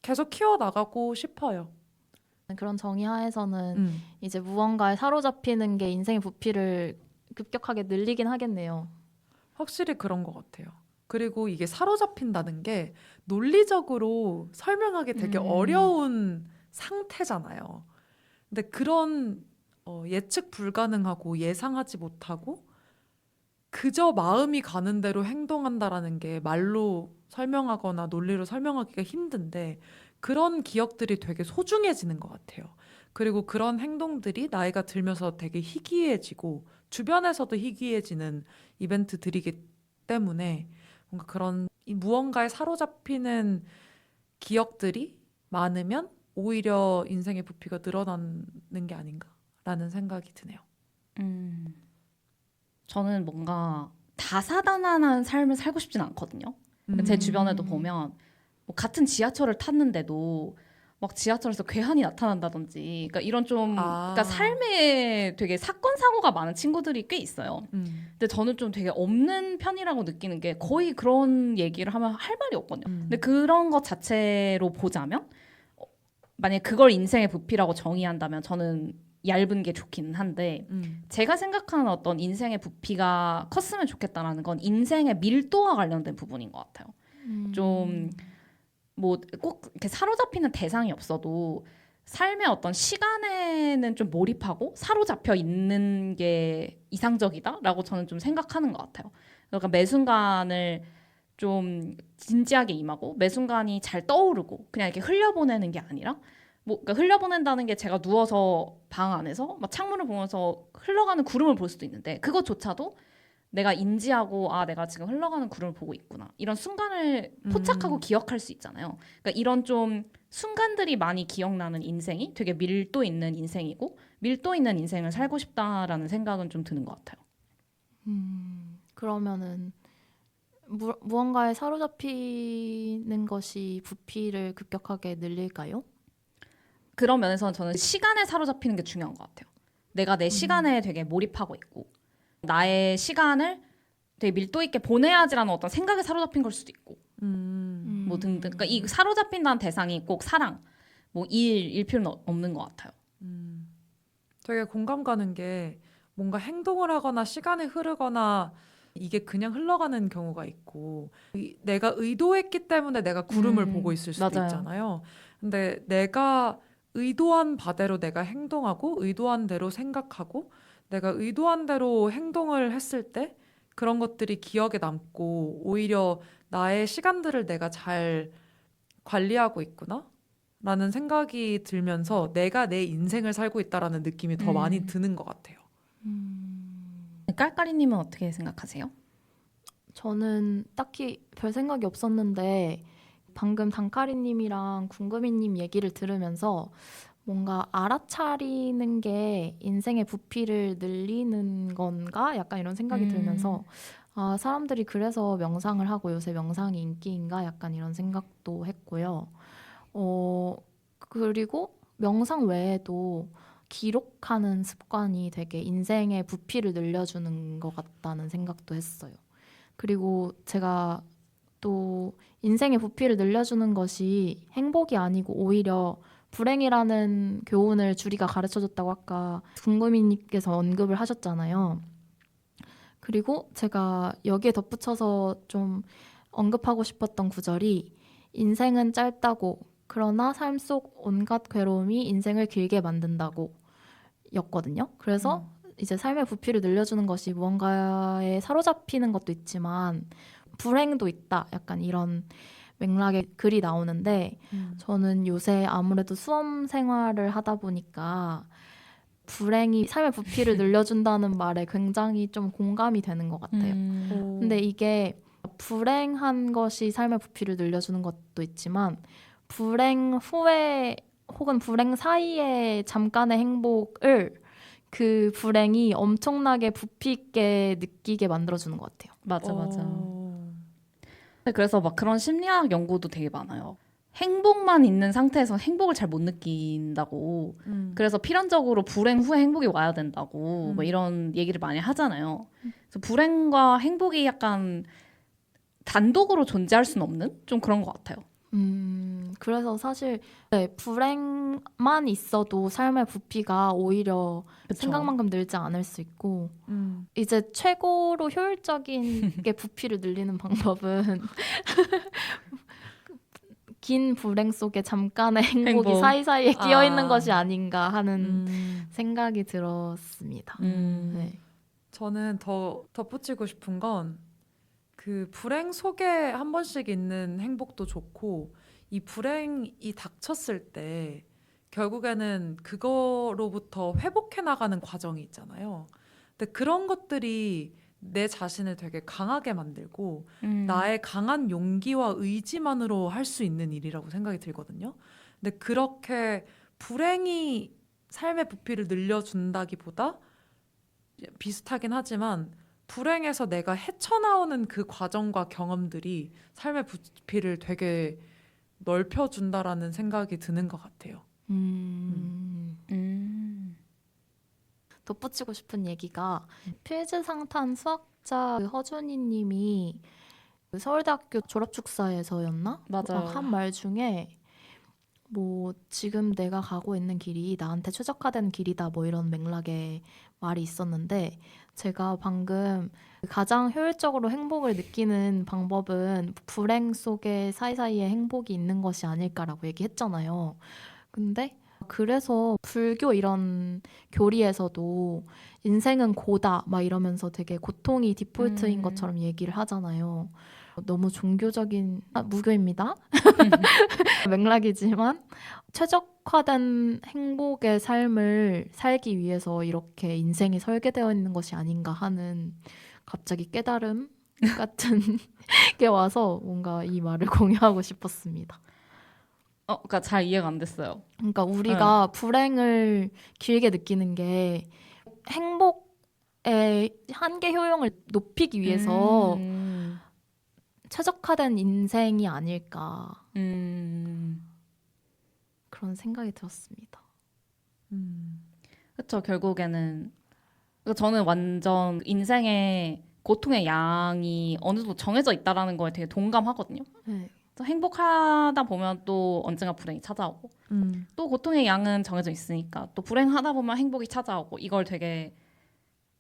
계속 키워나가고 싶어요. 그런 정의하에서는 이제 무언가에 사로잡히는 게 인생의 부피를 급격하게 늘리긴 하겠네요. 확실히 그런 것 같아요. 그리고 이게 사로잡힌다는 게 논리적으로 설명하기 되게 어려운 상태잖아요. 근데 그런 예측 불가능하고 예상하지 못하고 그저 마음이 가는 대로 행동한다라는 게 말로 설명하거나 논리로 설명하기가 힘든데 그런 기억들이 되게 소중해지는 것 같아요. 그리고 그런 행동들이 나이가 들면서 되게 희귀해지고 주변에서도 희귀해지는 이벤트들이기 때문에 뭔가 그런 무언가에 사로잡히는 기억들이 많으면 오히려 인생의 부피가 늘어나는 게 아닌가라는 생각이 드네요. 저는 뭔가 다사다난한 삶을 살고 싶진 않거든요. 제 주변에도 보면 뭐 같은 지하철을 탔는데도 막 지하철에서 괴한이 나타난다든지 그러니까 이런 좀 그러니까 삶에 되게 사건 사고가 많은 친구들이 꽤 있어요. 근데 저는 좀 되게 없는 편이라고 느끼는 게 거의 그런 얘기를 하면 할 말이 없거든요. 근데 그런 것 자체로 보자면 만약에 그걸 인생의 부피라고 정의한다면 저는 얇은 게 좋기는 한데 제가 생각하는 어떤 인생의 부피가 컸으면 좋겠다라는 건 인생의 밀도와 관련된 부분인 것 같아요. 좀 뭐 꼭 이렇게 사로잡히는 대상이 없어도 삶의 어떤 시간에는 좀 몰입하고 사로잡혀 있는 게 이상적이다라고 저는 좀 생각하는 것 같아요. 그러니까 매 순간을 좀 진지하게 임하고 매 순간이 잘 떠오르고 그냥 이렇게 흘려보내는 게 아니라 뭐 그러니까 흘려보낸다는 게 제가 누워서 방 안에서 막 창문을 보면서 흘러가는 구름을 볼 수도 있는데 그것조차도 내가 인지하고 아 내가 지금 흘러가는 구름을 보고 있구나 이런 순간을 포착하고 기억할 수 있잖아요. 그러니까 이런 좀 순간들이 많이 기억나는 인생이 되게 밀도 있는 인생이고 밀도 있는 인생을 살고 싶다라는 생각은 좀 드는 것 같아요. 그러면은 무언가에 사로잡히는 것이 부피를 급격하게 늘릴까요? 그런 면에서는 저는 시간에 사로잡히는 게 중요한 것 같아요. 내가 내 시간에 되게 몰입하고 있고 나의 시간을 되게 밀도 있게 보내야지라는 어떤 생각에 사로잡힌 걸 수도 있고 뭐 등등. 그러니까 이 사로잡힌다는 대상이 꼭 사랑, 뭐 일 필요는 없는 것 같아요. 되게 공감 가는 게 뭔가 행동을 하거나 시간이 흐르거나 이게 그냥 흘러가는 경우가 있고 내가 의도했기 때문에 내가 구름을 보고 있을 수도 맞아요. 있잖아요. 근데 내가 의도한 바대로 내가 행동하고 의도한 대로 생각하고 내가 의도한 대로 행동을 했을 때 그런 것들이 기억에 남고 오히려 나의 시간들을 내가 잘 관리하고 있구나 라는 생각이 들면서 내가 내 인생을 살고 있다라는 느낌이 더 많이 드는 것 같아요. 깔깔이님은 어떻게 생각하세요? 저는 딱히 별 생각이 없었는데 방금 단카리님이랑 궁금이님 얘기를 들으면서 뭔가 알아차리는 게 인생의 부피를 늘리는 건가? 약간 이런 생각이 들면서 아, 사람들이 그래서 명상을 하고 요새 명상이 인기인가? 약간 이런 생각도 했고요. 그리고 명상 외에도 기록하는 습관이 되게 인생의 부피를 늘려주는 것 같다는 생각도 했어요. 그리고 제가 또 인생의 부피를 늘려주는 것이 행복이 아니고 오히려 불행이라는 교훈을 주리가 가르쳐줬다고 아까 궁금이님께서 언급을 하셨잖아요. 그리고 제가 여기에 덧붙여서 좀 언급하고 싶었던 구절이 인생은 짧다고 그러나 삶 속 온갖 괴로움이 인생을 길게 만든다고 였거든요. 그래서 이제 삶의 부피를 늘려주는 것이 무언가에 사로잡히는 것도 있지만 불행도 있다. 약간 이런 맥락의 글이 나오는데 저는 요새 아무래도 수험 생활을 하다 보니까 불행이 삶의 부피를 늘려준다는 말에 굉장히 좀 공감이 되는 것 같아요. 근데 이게 불행한 것이 삶의 부피를 늘려주는 것도 있지만 불행 후에 혹은 불행 사이에 잠깐의 행복을 그 불행이 엄청나게 부피 있게 느끼게 만들어주는 것 같아요. 맞아. 그래서 막 그런 심리학 연구도 되게 많아요. 행복만 있는 상태에서 행복을 잘 못 느낀다고. 그래서 필연적으로 불행 후에 행복이 와야 된다고 뭐 이런 얘기를 많이 하잖아요. 그래서 불행과 행복이 약간 단독으로 존재할 수는 없는 좀 그런 것 같아요. 그래서 사실 네, 불행만 있어도 삶의 부피가 오히려 그쵸? 생각만큼 늘지 않을 수 있고 이제 최고로 효율적인 게 부피를 늘리는 방법은 긴 불행 속에 잠깐의 행복이 행복. 사이사이에 끼어있는 아. 것이 아닌가 하는 생각이 들었습니다. 네. 저는 더 덧붙이고 싶은 건 그 불행 속에 한 번씩 있는 행복도 좋고 이 불행이 닥쳤을 때 결국에는 그거로부터 회복해 나가는 과정이 있잖아요. 근데 그런 것들이 내 자신을 되게 강하게 만들고 나의 강한 용기와 의지만으로 할 수 있는 일이라고 생각이 들거든요. 근데 그렇게 불행이 삶의 부피를 늘려준다기보다 비슷하긴 하지만 불행에서 내가 헤쳐나오는 그 과정과 경험들이 삶의 부피를 되게 넓혀준다라는 생각이 드는 것 같아요. 덧붙이고 싶은 얘기가 필즈상탄 수학자 허준이 님이 서울대학교 졸업축사에서였나? 맞아요. 한 말 중에 뭐 지금 내가 가고 있는 길이 나한테 최적화된 길이다 뭐 이런 맥락의 말이 있었는데 제가 방금 가장 효율적으로 행복을 느끼는 방법은 불행 속에 사이사이에 행복이 있는 것이 아닐까라고 얘기했잖아요. 근데 그래서 불교 이런 교리에서도 인생은 고다 막 이러면서 되게 고통이 디폴트인 것처럼 얘기를 하잖아요. 너무 종교적인 무교입니다. 맥락이지만 최적화된 행복의 삶을 살기 위해서 이렇게 인생이 설계되어 있는 것이 아닌가 하는 갑자기 깨달음 같은 게 와서 뭔가 이 말을 공유하고 싶었습니다. 그러니까 잘 이해가 안 됐어요. 그러니까 우리가 불행을 길게 느끼는 게 행복의 한계 효용을 높이기 위해서 최적화된 인생이 아닐까 그런 생각이 들었습니다. 그렇죠. 결국에는 그러니까 저는 완전 인생의 고통의 양이 어느 정도 정해져 있다라는 거에 되게 동감하거든요. 네. 그래서 행복하다 보면 또 언젠가 불행이 찾아오고 또 고통의 양은 정해져 있으니까 또 불행하다 보면 행복이 찾아오고 이걸 되게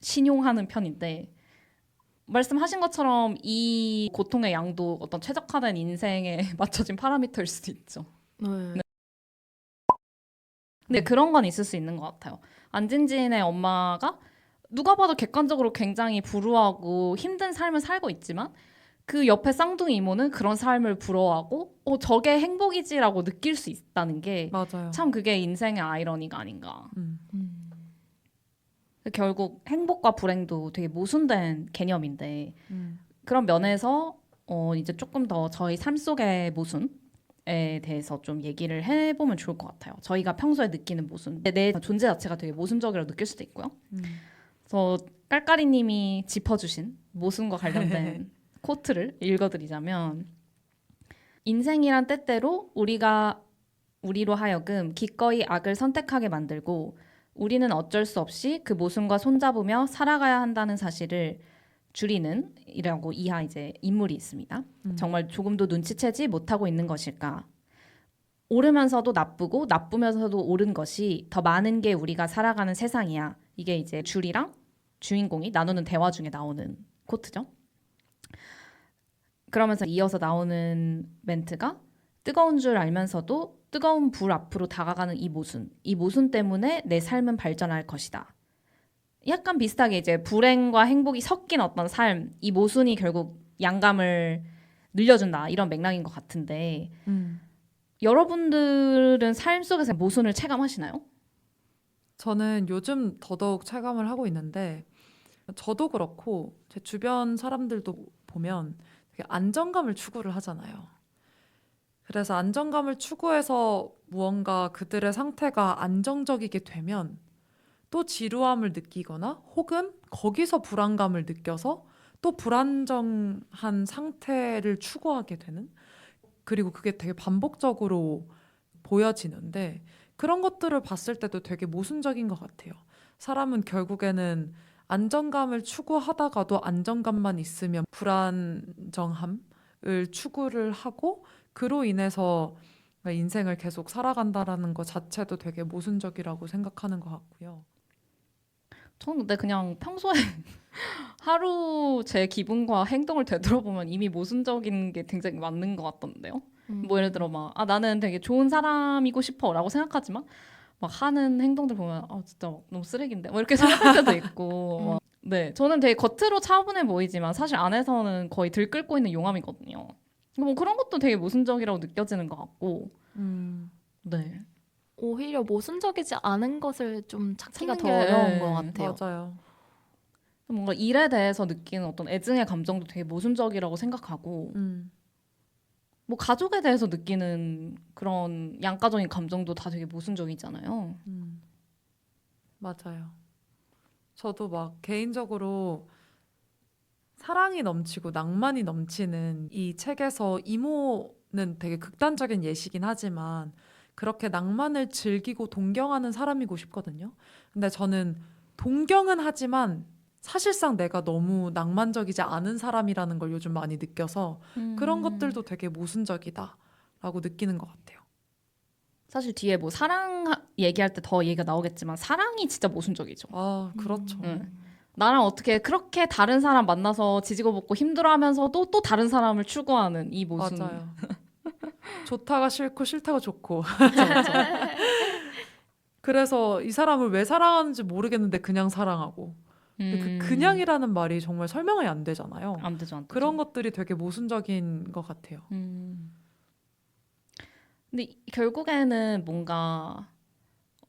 신용하는 편인데 말씀하신 것처럼 이 고통의 양도 어떤 최적화된 인생에 맞춰진 파라미터일 수도 있죠. 네. 근데 그런 건 있을 수 있는 것 같아요. 안진진의 엄마가 누가 봐도 객관적으로 굉장히 불우하고 힘든 삶을 살고 있지만 그 옆에 쌍둥이 이모는 그런 삶을 부러워하고 저게 행복이지라고 느낄 수 있다는 게 맞아요. 참 그게 인생의 아이러니가 아닌가. 음. 결국 행복과 불행도 되게 모순된 개념인데 그런 면에서 이제 조금 더 저희 삶 속의 모순에 대해서 좀 얘기를 해보면 좋을 것 같아요. 저희가 평소에 느끼는 모순, 내 존재 자체가 되게 모순적이라고 느낄 수도 있고요. 그래서 깔깔이님이 짚어주신 모순과 관련된 코트를 읽어드리자면 인생이란 때때로 우리로 하여금 기꺼이 악을 선택하게 만들고 우리는 어쩔 수 없이 그 모순과 손잡으며 살아가야 한다는 사실을 주리는 이라고 이하 이제 인물이 있습니다. 정말 조금도 눈치채지 못하고 있는 것일까? 옳으면서도 나쁘고 나쁘면서도 옳은 것이 더 많은 게 우리가 살아가는 세상이야. 이게 이제 줄이랑 주인공이 나누는 대화 중에 나오는 코트죠. 그러면서 이어서 나오는 멘트가 뜨거운 줄 알면서도 뜨거운 불 앞으로 다가가는 이 모순 때문에 내 삶은 발전할 것이다. 약간 비슷하게 이제 불행과 행복이 섞인 어떤 삶, 이 모순이 결국 양감을 늘려준다 이런 맥락인 것 같은데 여러분들은 삶 속에서 모순을 체감하시나요? 저는 요즘 더더욱 체감을 하고 있는데 저도 그렇고 제 주변 사람들도 보면 되게 안정감을 추구를 하잖아요. 그래서 안정감을 추구해서 무언가 그들의 상태가 안정적이게 되면 또 지루함을 느끼거나 혹은 거기서 불안감을 느껴서 또 불안정한 상태를 추구하게 되는, 그리고 그게 되게 반복적으로 보여지는데 그런 것들을 봤을 때도 되게 모순적인 것 같아요. 사람은 결국에는 안정감을 추구하다가도 안정감만 있으면 불안정함을 추구를 하고 그로 인해서 인생을 계속 살아간다라는 것 자체도 되게 모순적이라고 생각하는 것 같고요. 저는 근데 그냥 평소에 하루 제 기분과 행동을 되돌아보면 이미 모순적인 게 굉장히 많은 것 같던데요. 뭐 예를 들어 막 나는 되게 좋은 사람이고 싶어라고 생각하지만 막 하는 행동들 보면 진짜 너무 쓰레기인데 뭐 이렇게 생각할 때도 있고 네 저는 되게 겉으로 차분해 보이지만 사실 안에서는 거의 들끓고 있는 용암이거든요. 뭐 그런 것도 되게 모순적이라고 느껴지는 것 같고 네 오히려 모순적이지 않은 것을 좀 찾기가 찾는 더 게, 어려운 것 같아요. 맞아요. 뭔가 일에 대해서 느끼는 어떤 애증의 감정도 되게 모순적이라고 생각하고 뭐 가족에 대해서 느끼는 그런 양가적인 감정도 다 되게 모순적이잖아요. 맞아요. 저도 막 개인적으로 사랑이 넘치고 낭만이 넘치는 이 책에서 이모는 되게 극단적인 예시긴 하지만 그렇게 낭만을 즐기고 동경하는 사람이고 싶거든요. 근데 저는 동경은 하지만 사실상 내가 너무 낭만적이지 않은 사람이라는 걸 요즘 많이 느껴서 그런 것들도 되게 모순적이다라고 느끼는 것 같아요. 사실 뒤에 뭐 사랑 얘기할 때 더 얘기가 나오겠지만 사랑이 진짜 모순적이죠. 아, 그렇죠. 나랑 어떻게 그렇게 다른 사람 만나서 지지고 볶고 힘들어하면서도 또 다른 사람을 추구하는 이 모순. 맞아요. 좋다가 싫고 싫다가 좋고. 그래서 이 사람을 왜 사랑하는지 모르겠는데 그냥 사랑하고. 근데 그 그냥이라는 말이 정말 설명이 안 되잖아요. 안 되죠, 안 되죠. 그런 것들이 되게 모순적인 것 같아요. 근데 결국에는 뭔가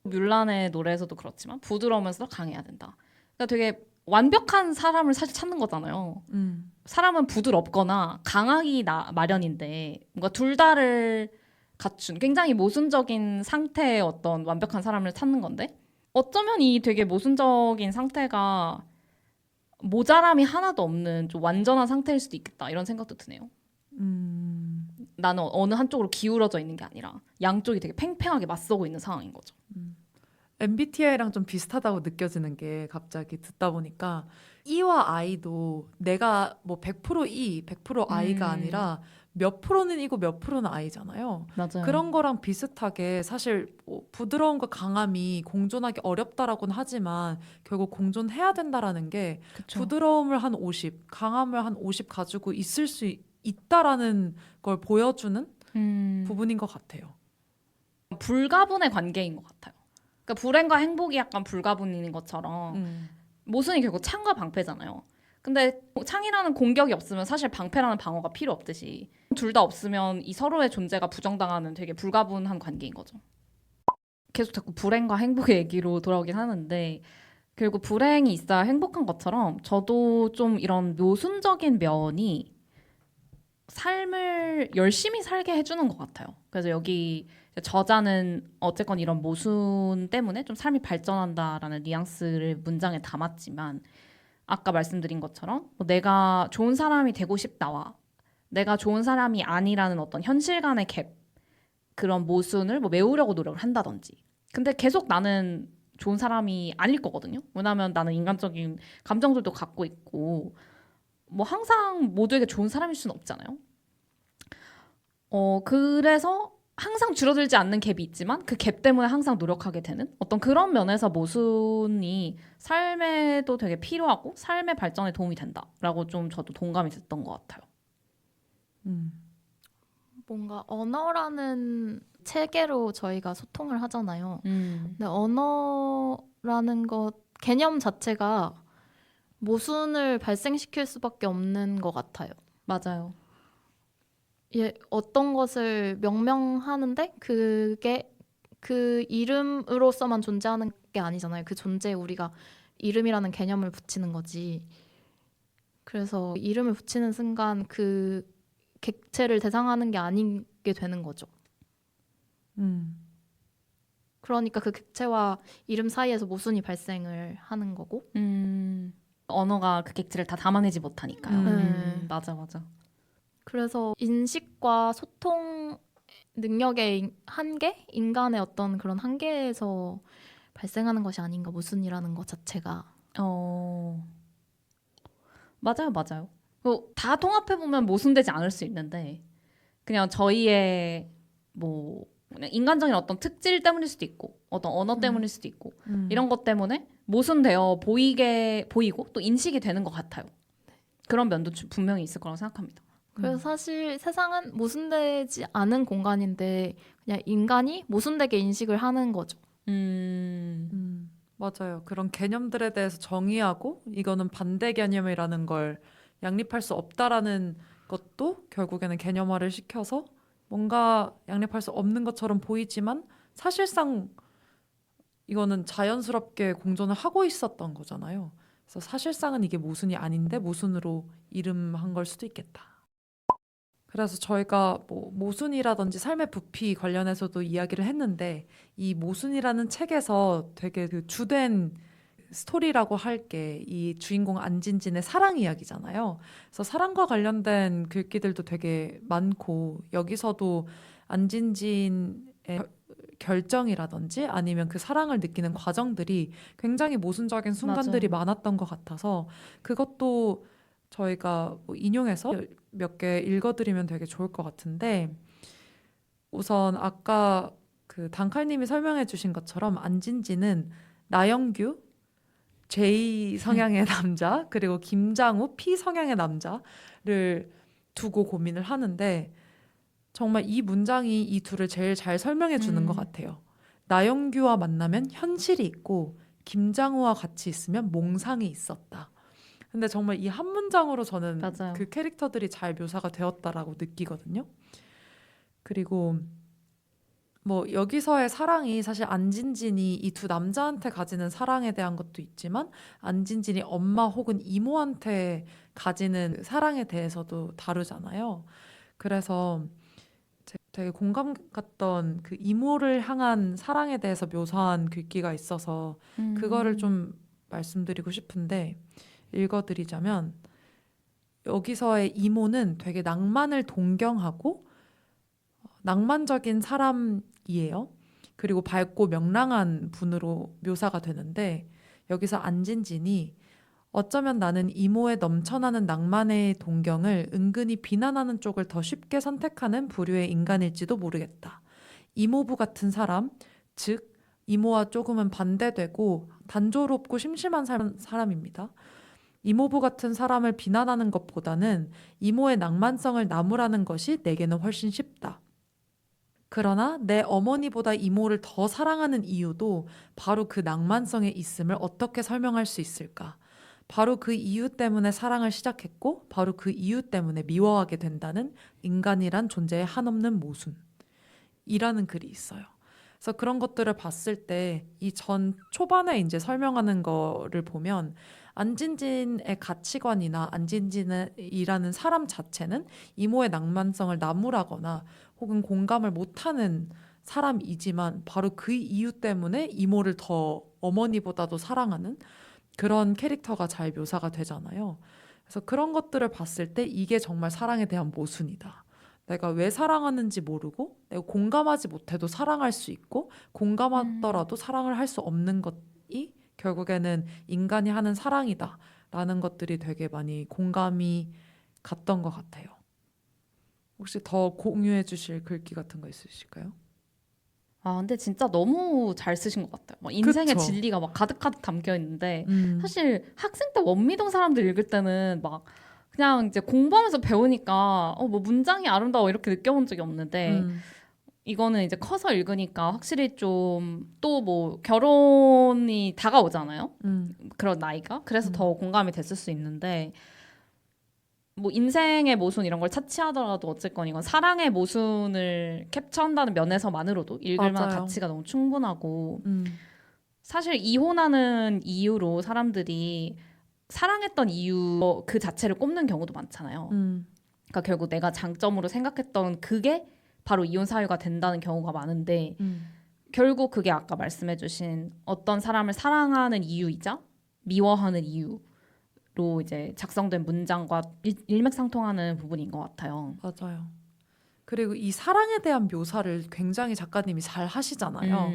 뮬란의 노래에서도 그렇지만 부드러우면서 강해야 된다. 그러니까 되게 완벽한 사람을 사실 찾는 거잖아요. 사람은 부드럽거나 강하기 마련인데 뭔가 둘 다를 갖춘 굉장히 모순적인 상태의 어떤 완벽한 사람을 찾는 건데 어쩌면 이 되게 모순적인 상태가 모자람이 하나도 없는 좀 완전한 상태일 수도 있겠다 이런 생각도 드네요. 나는 어느 한쪽으로 기울어져 있는 게 아니라 양쪽이 되게 팽팽하게 맞서고 있는 상황인 거죠. MBTI랑 좀 비슷하다고 느껴지는 게 갑자기 듣다 보니까 E와 I도 내가 뭐 100% E, 100% I가 아니라 몇 프로는 E고 몇 프로는 I잖아요. 맞아요. 그런 거랑 비슷하게 사실 뭐 부드러움과 강함이 공존하기 어렵다라고는 하지만 결국 공존해야 된다라는 게 그쵸. 부드러움을 한 50, 강함을 한 50 가지고 있을 수 있다라는 걸 보여주는 부분인 것 같아요. 불가분의 관계인 것 같아요. 그러니까 불행과 행복이 약간 불가분인 것처럼 모순이 결국 창과 방패잖아요. 근데 창이라는 공격이 없으면 사실 방패라는 방어가 필요 없듯이 둘 다 없으면 이 서로의 존재가 부정당하는 되게 불가분한 관계인 거죠. 계속 자꾸 불행과 행복의 얘기로 돌아오긴 하는데 결국 불행이 있어야 행복한 것처럼 저도 좀 이런 모순적인 면이 삶을 열심히 살게 해주는 것 같아요. 그래서 여기 저자는 어쨌건 이런 모순 때문에 좀 삶이 발전한다라는 뉘앙스를 문장에 담았지만 아까 말씀드린 것처럼 뭐 내가 좋은 사람이 되고 싶다와 내가 좋은 사람이 아니라는 어떤 현실 간의 갭 그런 모순을 뭐 메우려고 노력을 한다든지 근데 계속 나는 좋은 사람이 아닐 거거든요. 왜냐하면 나는 인간적인 감정들도 갖고 있고 뭐 항상 모두에게 좋은 사람일 수는 없잖아요. 그래서 항상 줄어들지 않는 갭이 있지만 그 갭 때문에 항상 노력하게 되는 어떤 그런 면에서 모순이 삶에도 되게 필요하고 삶의 발전에 도움이 된다라고 좀 저도 동감이 됐던 것 같아요. 뭔가 언어라는 체계로 저희가 소통을 하잖아요. 근데 언어라는 것 개념 자체가 모순을 발생시킬 수밖에 없는 것 같아요. 맞아요. 예, 어떤 것을 명명하는데 그게 그 이름으로서만 존재하는 게 아니잖아요. 그 존재에 우리가 이름이라는 개념을 붙이는 거지. 그래서 이름을 붙이는 순간 그 객체를 대상하는 게 아니게 되는 거죠. 그러니까 그 객체와 이름 사이에서 모순이 발생을 하는 거고. 언어가 그 객체를 다 담아내지 못하니까요. 맞아. 그래서 인식과 소통 능력의 한계? 인간의 어떤 그런 한계에서 발생하는 것이 아닌가, 모순이라는 것 자체가. 맞아요. 다 통합해보면 모순되지 않을 수 있는데 그냥 저희의 뭐 그냥 인간적인 어떤 특질 때문일 수도 있고 어떤 언어 때문일 수도 있고 이런 것 때문에 모순되어 보이고 또 인식이 되는 것 같아요. 그런 면도 분명히 있을 거라고 생각합니다. 그래서 사실 세상은 모순되지 않은 공간인데 그냥 인간이 모순되게 인식을 하는 거죠. 맞아요. 그런 개념들에 대해서 정의하고 이거는 반대 개념이라는 걸 양립할 수 없다라는 것도 결국에는 개념화를 시켜서 뭔가 양립할 수 없는 것처럼 보이지만 사실상 이거는 자연스럽게 공존을 하고 있었던 거잖아요. 그래서 사실상은 이게 모순이 아닌데 모순으로 이름한 걸 수도 있겠다. 그래서 저희가 뭐 모순이라든지 삶의 부피 관련해서도 이야기를 했는데 이 모순이라는 책에서 되게 그 주된 스토리라고 할 게 이 주인공 안진진의 사랑 이야기잖아요. 그래서 사랑과 관련된 글귀들도 되게 많고 여기서도 안진진의 결정이라든지 아니면 그 사랑을 느끼는 과정들이 굉장히 모순적인 순간들이 많았던 것 같아서 그것도 저희가 뭐 인용해서 몇 개 읽어드리면 되게 좋을 것 같은데 우선 아까 그 단칼님이 설명해 주신 것처럼 안진지는 나영규 J 성향의 남자 그리고 김장우 P 성향의 남자를 두고 고민을 하는데 정말 이 문장이 이 둘을 제일 잘 설명해 주는 것 같아요. 나영규와 만나면 현실이 있고 김장우와 같이 있으면 몽상이 있었다. 근데 정말 이 한 문장으로 저는 맞아요. 그 캐릭터들이 잘 묘사가 되었다라고 느끼거든요. 그리고 뭐 여기서의 사랑이 사실 안진진이 이 두 남자한테 가지는 사랑에 대한 것도 있지만 안진진이 엄마 혹은 이모한테 가지는 사랑에 대해서도 다루잖아요. 그래서 되게 공감 갔던 그 이모를 향한 사랑에 대해서 묘사한 글귀가 있어서 그거를 좀 말씀드리고 싶은데 읽어드리자면 여기서의 이모는 되게 낭만을 동경하고 낭만적인 사람이에요. 그리고 밝고 명랑한 분으로 묘사가 되는데 여기서 안진진이 어쩌면 나는 이모의 넘쳐나는 낭만의 동경을 은근히 비난하는 쪽을 더 쉽게 선택하는 부류의 인간일지도 모르겠다. 이모부 같은 사람, 즉 이모와 조금은 반대되고 단조롭고 심심한 사람입니다. 이모부 같은 사람을 비난하는 것보다는 이모의 낭만성을 나무라는 것이 내게는 훨씬 쉽다. 그러나 내 어머니보다 이모를 더 사랑하는 이유도 바로 그 낭만성에 있음을 어떻게 설명할 수 있을까? 바로 그 이유 때문에 사랑을 시작했고 바로 그 이유 때문에 미워하게 된다는 인간이란 존재의 한없는 모순이라는 글이 있어요. 그래서 그런 것들을 봤을 때 이 전 초반에 이제 설명하는 거를 보면 안진진의 가치관이나 안진진이라는 사람 자체는 이모의 낭만성을 나무라거나 혹은 공감을 못하는 사람이지만 바로 그 이유 때문에 이모를 더 어머니보다도 사랑하는 그런 캐릭터가 잘 묘사가 되잖아요. 그래서 그런 것들을 봤을 때 이게 정말 사랑에 대한 모순이다. 내가 왜 사랑하는지 모르고 내가 공감하지 못해도 사랑할 수 있고 공감하더라도 사랑을 할 수 없는 것이 결국에는 인간이 하는 사랑이다라는 것들이 되게 많이 공감이 갔던 것 같아요. 혹시 더 공유해 주실 글귀 같은 거 있으실까요? 아, 근데 진짜 너무 잘 쓰신 것 같아요. 막 인생의 그쵸? 진리가 막 가득가득 담겨 있는데 사실 사실 학생 때 원미동 사람들 읽을 때는 막 그냥 이제 공부하면서 배우니까 뭐 문장이 아름다워 이렇게 느껴본 적이 없는데 이거는 이제 커서 읽으니까 확실히 좀 또 뭐 결혼이 다가오잖아요. 그런 나이가. 그래서 더 공감이 됐을 수 있는데 뭐 인생의 모순 이런 걸 차치하더라도 어쨌건 이건 사랑의 모순을 캡처한다는 면에서만으로도 읽을 만한 맞아요. 가치가 너무 충분하고 사실 이혼하는 이유로 사람들이 사랑했던 이유 그 자체를 꼽는 경우도 많잖아요. 그러니까 결국 내가 장점으로 생각했던 그게 바로 이혼 사유가 된다는 경우가 많은데 결국 그게 아까 말씀해주신 어떤 사람을 사랑하는 이유이자 미워하는 이유로 이제 작성된 문장과 일맥상통하는 부분인 것 같아요. 맞아요. 그리고 이 사랑에 대한 묘사를 굉장히 작가님이 잘 하시잖아요.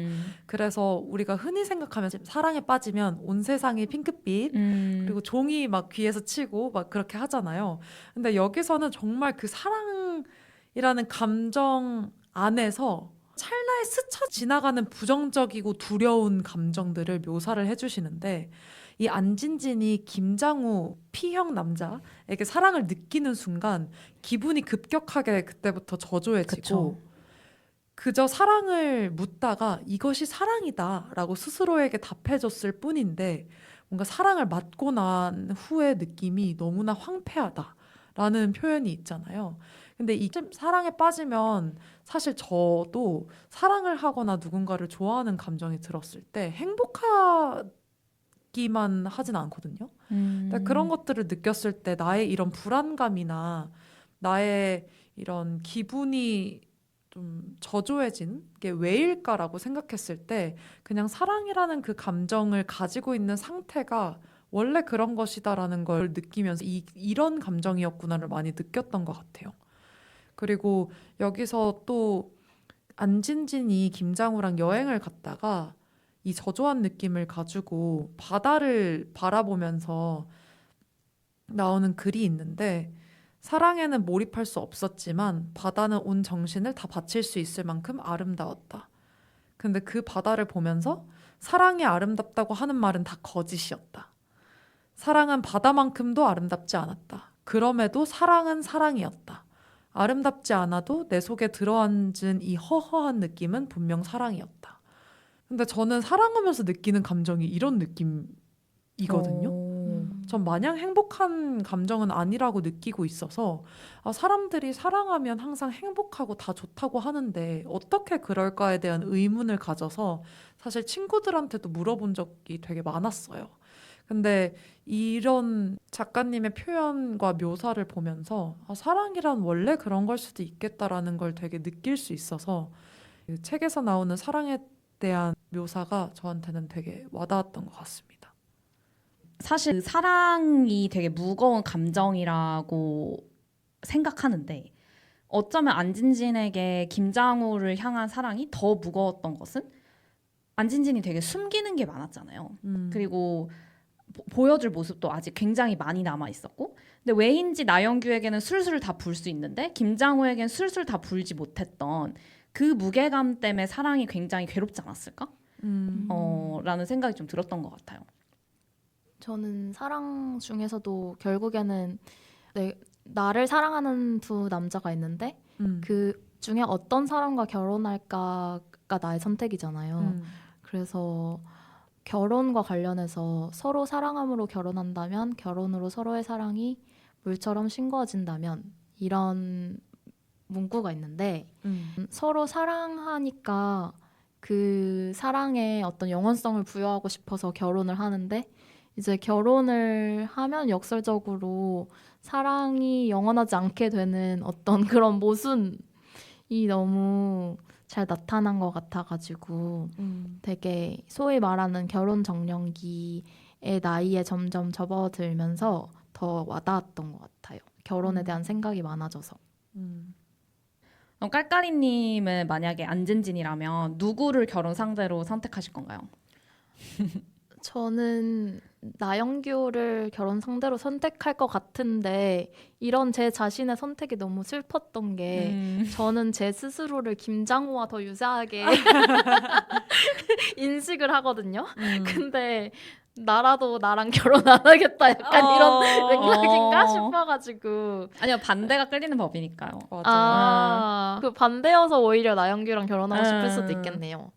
그래서 우리가 흔히 생각하면 사랑에 빠지면 온 세상이 핑크빛 그리고 종이 막 귀에서 치고 막 그렇게 하잖아요. 근데 여기서는 정말 그 사랑이라는 감정 안에서 찰나에 스쳐 지나가는 부정적이고 두려운 감정들을 묘사를 해주시는데 이 안진진이 김장우 P형 남자에게 사랑을 느끼는 순간 기분이 급격하게 그때부터 저조해지고 그쵸. 그저 사랑을 묻다가 이것이 사랑이다라고 스스로에게 답해줬을 뿐인데 뭔가 사랑을 받고 난 후의 느낌이 너무나 황폐하다라는 표현이 있잖아요. 근데 이 사랑에 빠지면 사실 저도 사랑을 하거나 누군가를 좋아하는 감정이 들었을 때 행복하기만 하진 않거든요. 근데 그런 것들을 느꼈을 때 나의 이런 불안감이나 나의 이런 기분이 좀 저조해진 게 왜일까라고 생각했을 때 그냥 사랑이라는 그 감정을 가지고 있는 상태가 원래 그런 것이다라는 걸 느끼면서 이런 감정이었구나를 많이 느꼈던 것 같아요. 그리고 여기서 또 안진진이 김장우랑 여행을 갔다가 이 저조한 느낌을 가지고 바다를 바라보면서 나오는 글이 있는데 사랑에는 몰입할 수 없었지만 바다는 온 정신을 다 바칠 수 있을 만큼 아름다웠다. 근데 그 바다를 보면서 사랑이 아름답다고 하는 말은 다 거짓이었다. 사랑은 바다만큼도 아름답지 않았다. 그럼에도 사랑은 사랑이었다. 아름답지 않아도 내 속에 들어앉은 이 허허한 느낌은 분명 사랑이었다. 근데 저는 사랑하면서 느끼는 감정이 이런 느낌이거든요. 전 마냥 행복한 감정은 아니라고 느끼고 있어서 사람들이 사랑하면 항상 행복하고 다 좋다고 하는데 어떻게 그럴까에 대한 의문을 가져서 사실 친구들한테도 물어본 적이 되게 많았어요. 근데 이런 작가님의 표현과 묘사를 보면서 사랑이란 원래 그런 걸 수도 있겠다라는 걸 되게 느낄 수 있어서 그 책에서 나오는 사랑에 대한 묘사가 저한테는 되게 와닿았던 것 같습니다. 사실 사랑이 되게 무거운 감정이라고 생각하는데 어쩌면 안진진에게 김장우를 향한 사랑이 더 무거웠던 것은 안진진이 되게 숨기는 게 많았잖아요. 그리고 보여줄 모습도 아직 굉장히 많이 남아 있었고, 근데 왜인지 나영규에게는 술술 다 불 수 있는데 김장우에게는 술술 다 불지 못했던 그 무게감 때문에 사랑이 굉장히 괴롭지 않았을까? 라는 생각이 좀 들었던 것 같아요. 저는 사랑 중에서도 결국에는 나를 사랑하는 두 남자가 있는데 그 중에 어떤 사람과 결혼할까가 나의 선택이잖아요. 그래서 결혼과 관련해서 서로 사랑함으로 결혼한다면 결혼으로 서로의 사랑이 물처럼 싱거워진다면 이런 문구가 있는데 서로 사랑하니까 그 사랑에 어떤 영원성을 부여하고 싶어서 결혼을 하는데 이제 결혼을 하면 역설적으로 사랑이 영원하지 않게 되는 어떤 그런 모순이 너무 잘 나타난 것 같아가지고 되게 소위 말하는 결혼 정년기의 나이에 점점 접어들면서 더 와닿았던 것 같아요. 결혼에 대한 생각이 많아져서. 그럼 깔깔이님은 만약에 안진진이라면 누구를 결혼 상대로 선택하실 건가요? 저는 나영규를 결혼 상대로 선택할 것 같은데 이런 제 자신의 선택이 너무 슬펐던 게 저는 제 스스로를 김장우와 더 유사하게 인식을 하거든요. 근데 나라도 나랑 결혼 안 하겠다 약간 이런 맥락인가 싶어가지고 아니요, 반대가 끌리는 법이니까요. 맞아요. 그 반대여서 오히려 나영규랑 결혼하고 싶을 수도 있겠네요.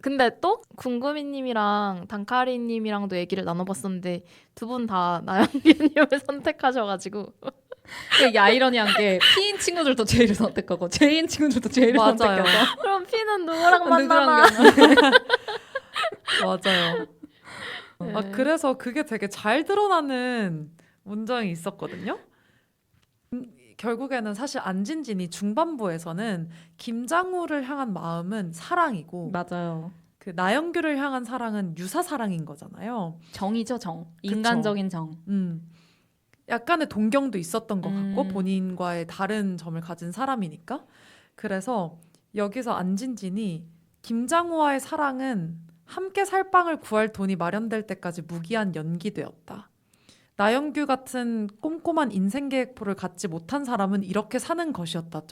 근데 또 궁금이님이랑 단카리님이랑도 얘기를 나눠봤었는데 두 분 다 나영규님을 선택하셔가지고 이게 아이러니한 게 P인 친구들도 제이를 선택하고 J인 친구들도 제이를 맞아요. 선택해서 그럼 피는 누구랑 누구랑 만나나? 맞아요. 네. 그래서 그게 되게 잘 드러나는 문장이 있었거든요. 결국에는 사실 안진진이 중반부에서는 김장우를 향한 마음은 사랑이고 맞아요. 그 나영규를 향한 사랑은 유사 사랑인 거잖아요. 정이죠, 정. 인간적인 정. 약간의 동경도 있었던 것 같고 본인과의 다른 점을 가진 사람이니까. 그래서 여기서 안진진이 김장우와의 사랑은 함께 살 방을 구할 돈이 마련될 때까지 무기한 연기되었다. 나영규 같은 꼼꼼한 인생 계획표를 갖지 못한 사람은 이렇게 사는 것이었다.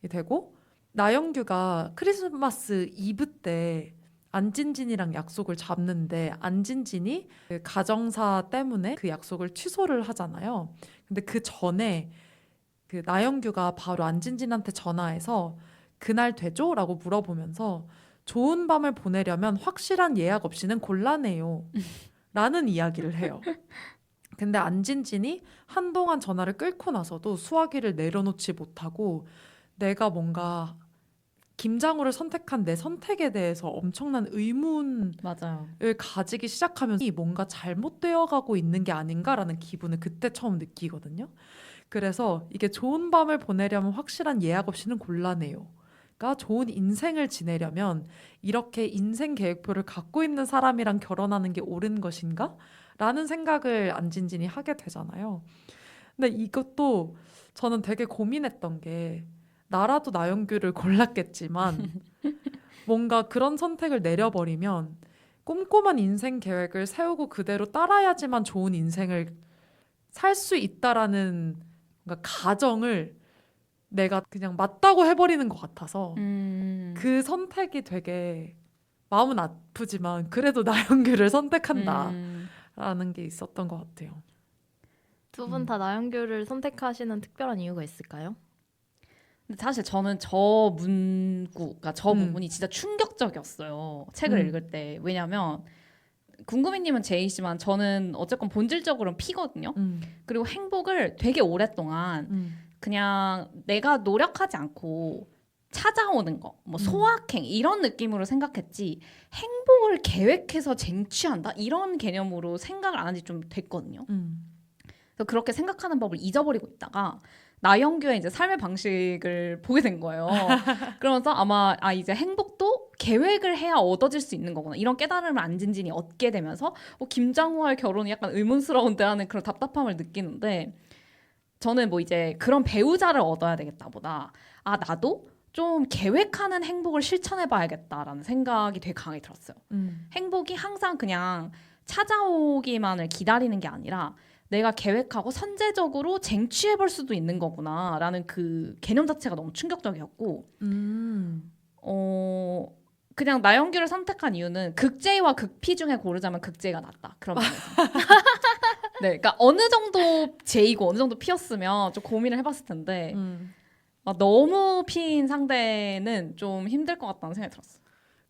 이 되고 나영규가 크리스마스 이브 때 안진진이랑 약속을 잡는데 안진진이 그 가정사 때문에 그 약속을 취소를 하잖아요. 근데 그 전에 그 나영규가 바로 안진진한테 전화해서 그날 되죠? 라고 물어보면서 좋은 밤을 보내려면 확실한 예약 없이는 곤란해요. 라는 이야기를 해요. 근데 안진진이 한동안 전화를 끊고 나서도 수화기를 내려놓지 못하고 내가 뭔가 김장우를 선택한 내 선택에 대해서 엄청난 의문을 맞아요. 가지기 시작하면서 뭔가 잘못되어 가고 있는 게 아닌가라는 기분을 그때 처음 느끼거든요. 그래서 이게 좋은 밤을 보내려면 확실한 예약 없이는 곤란해요. 그러니까 좋은 인생을 지내려면 이렇게 인생 계획표를 갖고 있는 사람이랑 결혼하는 게 옳은 것인가? 라는 생각을 안진진이 하게 되잖아요. 근데 이것도 저는 되게 고민했던 게 나라도 나영규를 골랐겠지만 뭔가 그런 선택을 내려버리면 꼼꼼한 인생 계획을 세우고 그대로 따라야지만 좋은 인생을 살 수 있다라는 뭔가 가정을 내가 그냥 맞다고 해버리는 것 같아서 그 선택이 되게 마음은 아프지만 그래도 나영규를 선택한다라는 게 있었던 것 같아요. 두 분 다 나영규를 선택하시는 특별한 이유가 있을까요? 근데 사실 저는 저 문구, 그러니까 저 부분이 진짜 충격적이었어요. 책을 읽을 때. 왜냐면 궁금이님은 J시지만 저는 어쨌건 본질적으로는 P거든요. 그리고 행복을 되게 오랫동안 그냥 내가 노력하지 않고 찾아오는 거, 뭐 소확행 이런 느낌으로 생각했지 행복을 계획해서 쟁취한다 이런 개념으로 생각을 안 한 지 좀 됐거든요. 그래서 그렇게 생각하는 법을 잊어버리고 있다가 나영규의 이제 삶의 방식을 보게 된 거예요. 그러면서 아마 이제 행복도 계획을 해야 얻어질 수 있는 거구나 이런 깨달음을 안진진이 얻게 되면서 김장우와의 결혼이 약간 의문스러운데 하는 그런 답답함을 느끼는데 저는 뭐 이제 그런 배우자를 얻어야 되겠다보다 나도 좀 계획하는 행복을 실천해봐야겠다라는 생각이 되게 강하게 들었어요. 행복이 항상 그냥 찾아오기만을 기다리는 게 아니라 내가 계획하고 선제적으로 쟁취해볼 수도 있는 거구나라는 그 개념 자체가 너무 충격적이었고 그냥 나영규를 선택한 이유는 극J와 극P 중에 고르자면 극J가 낫다. 그런 면에서. 네, 그러니까 어느 정도 J고 어느 정도 P였으면 좀 고민을 해봤을 텐데 너무 P인 상대는 좀 힘들 것 같다는 생각이 들었어.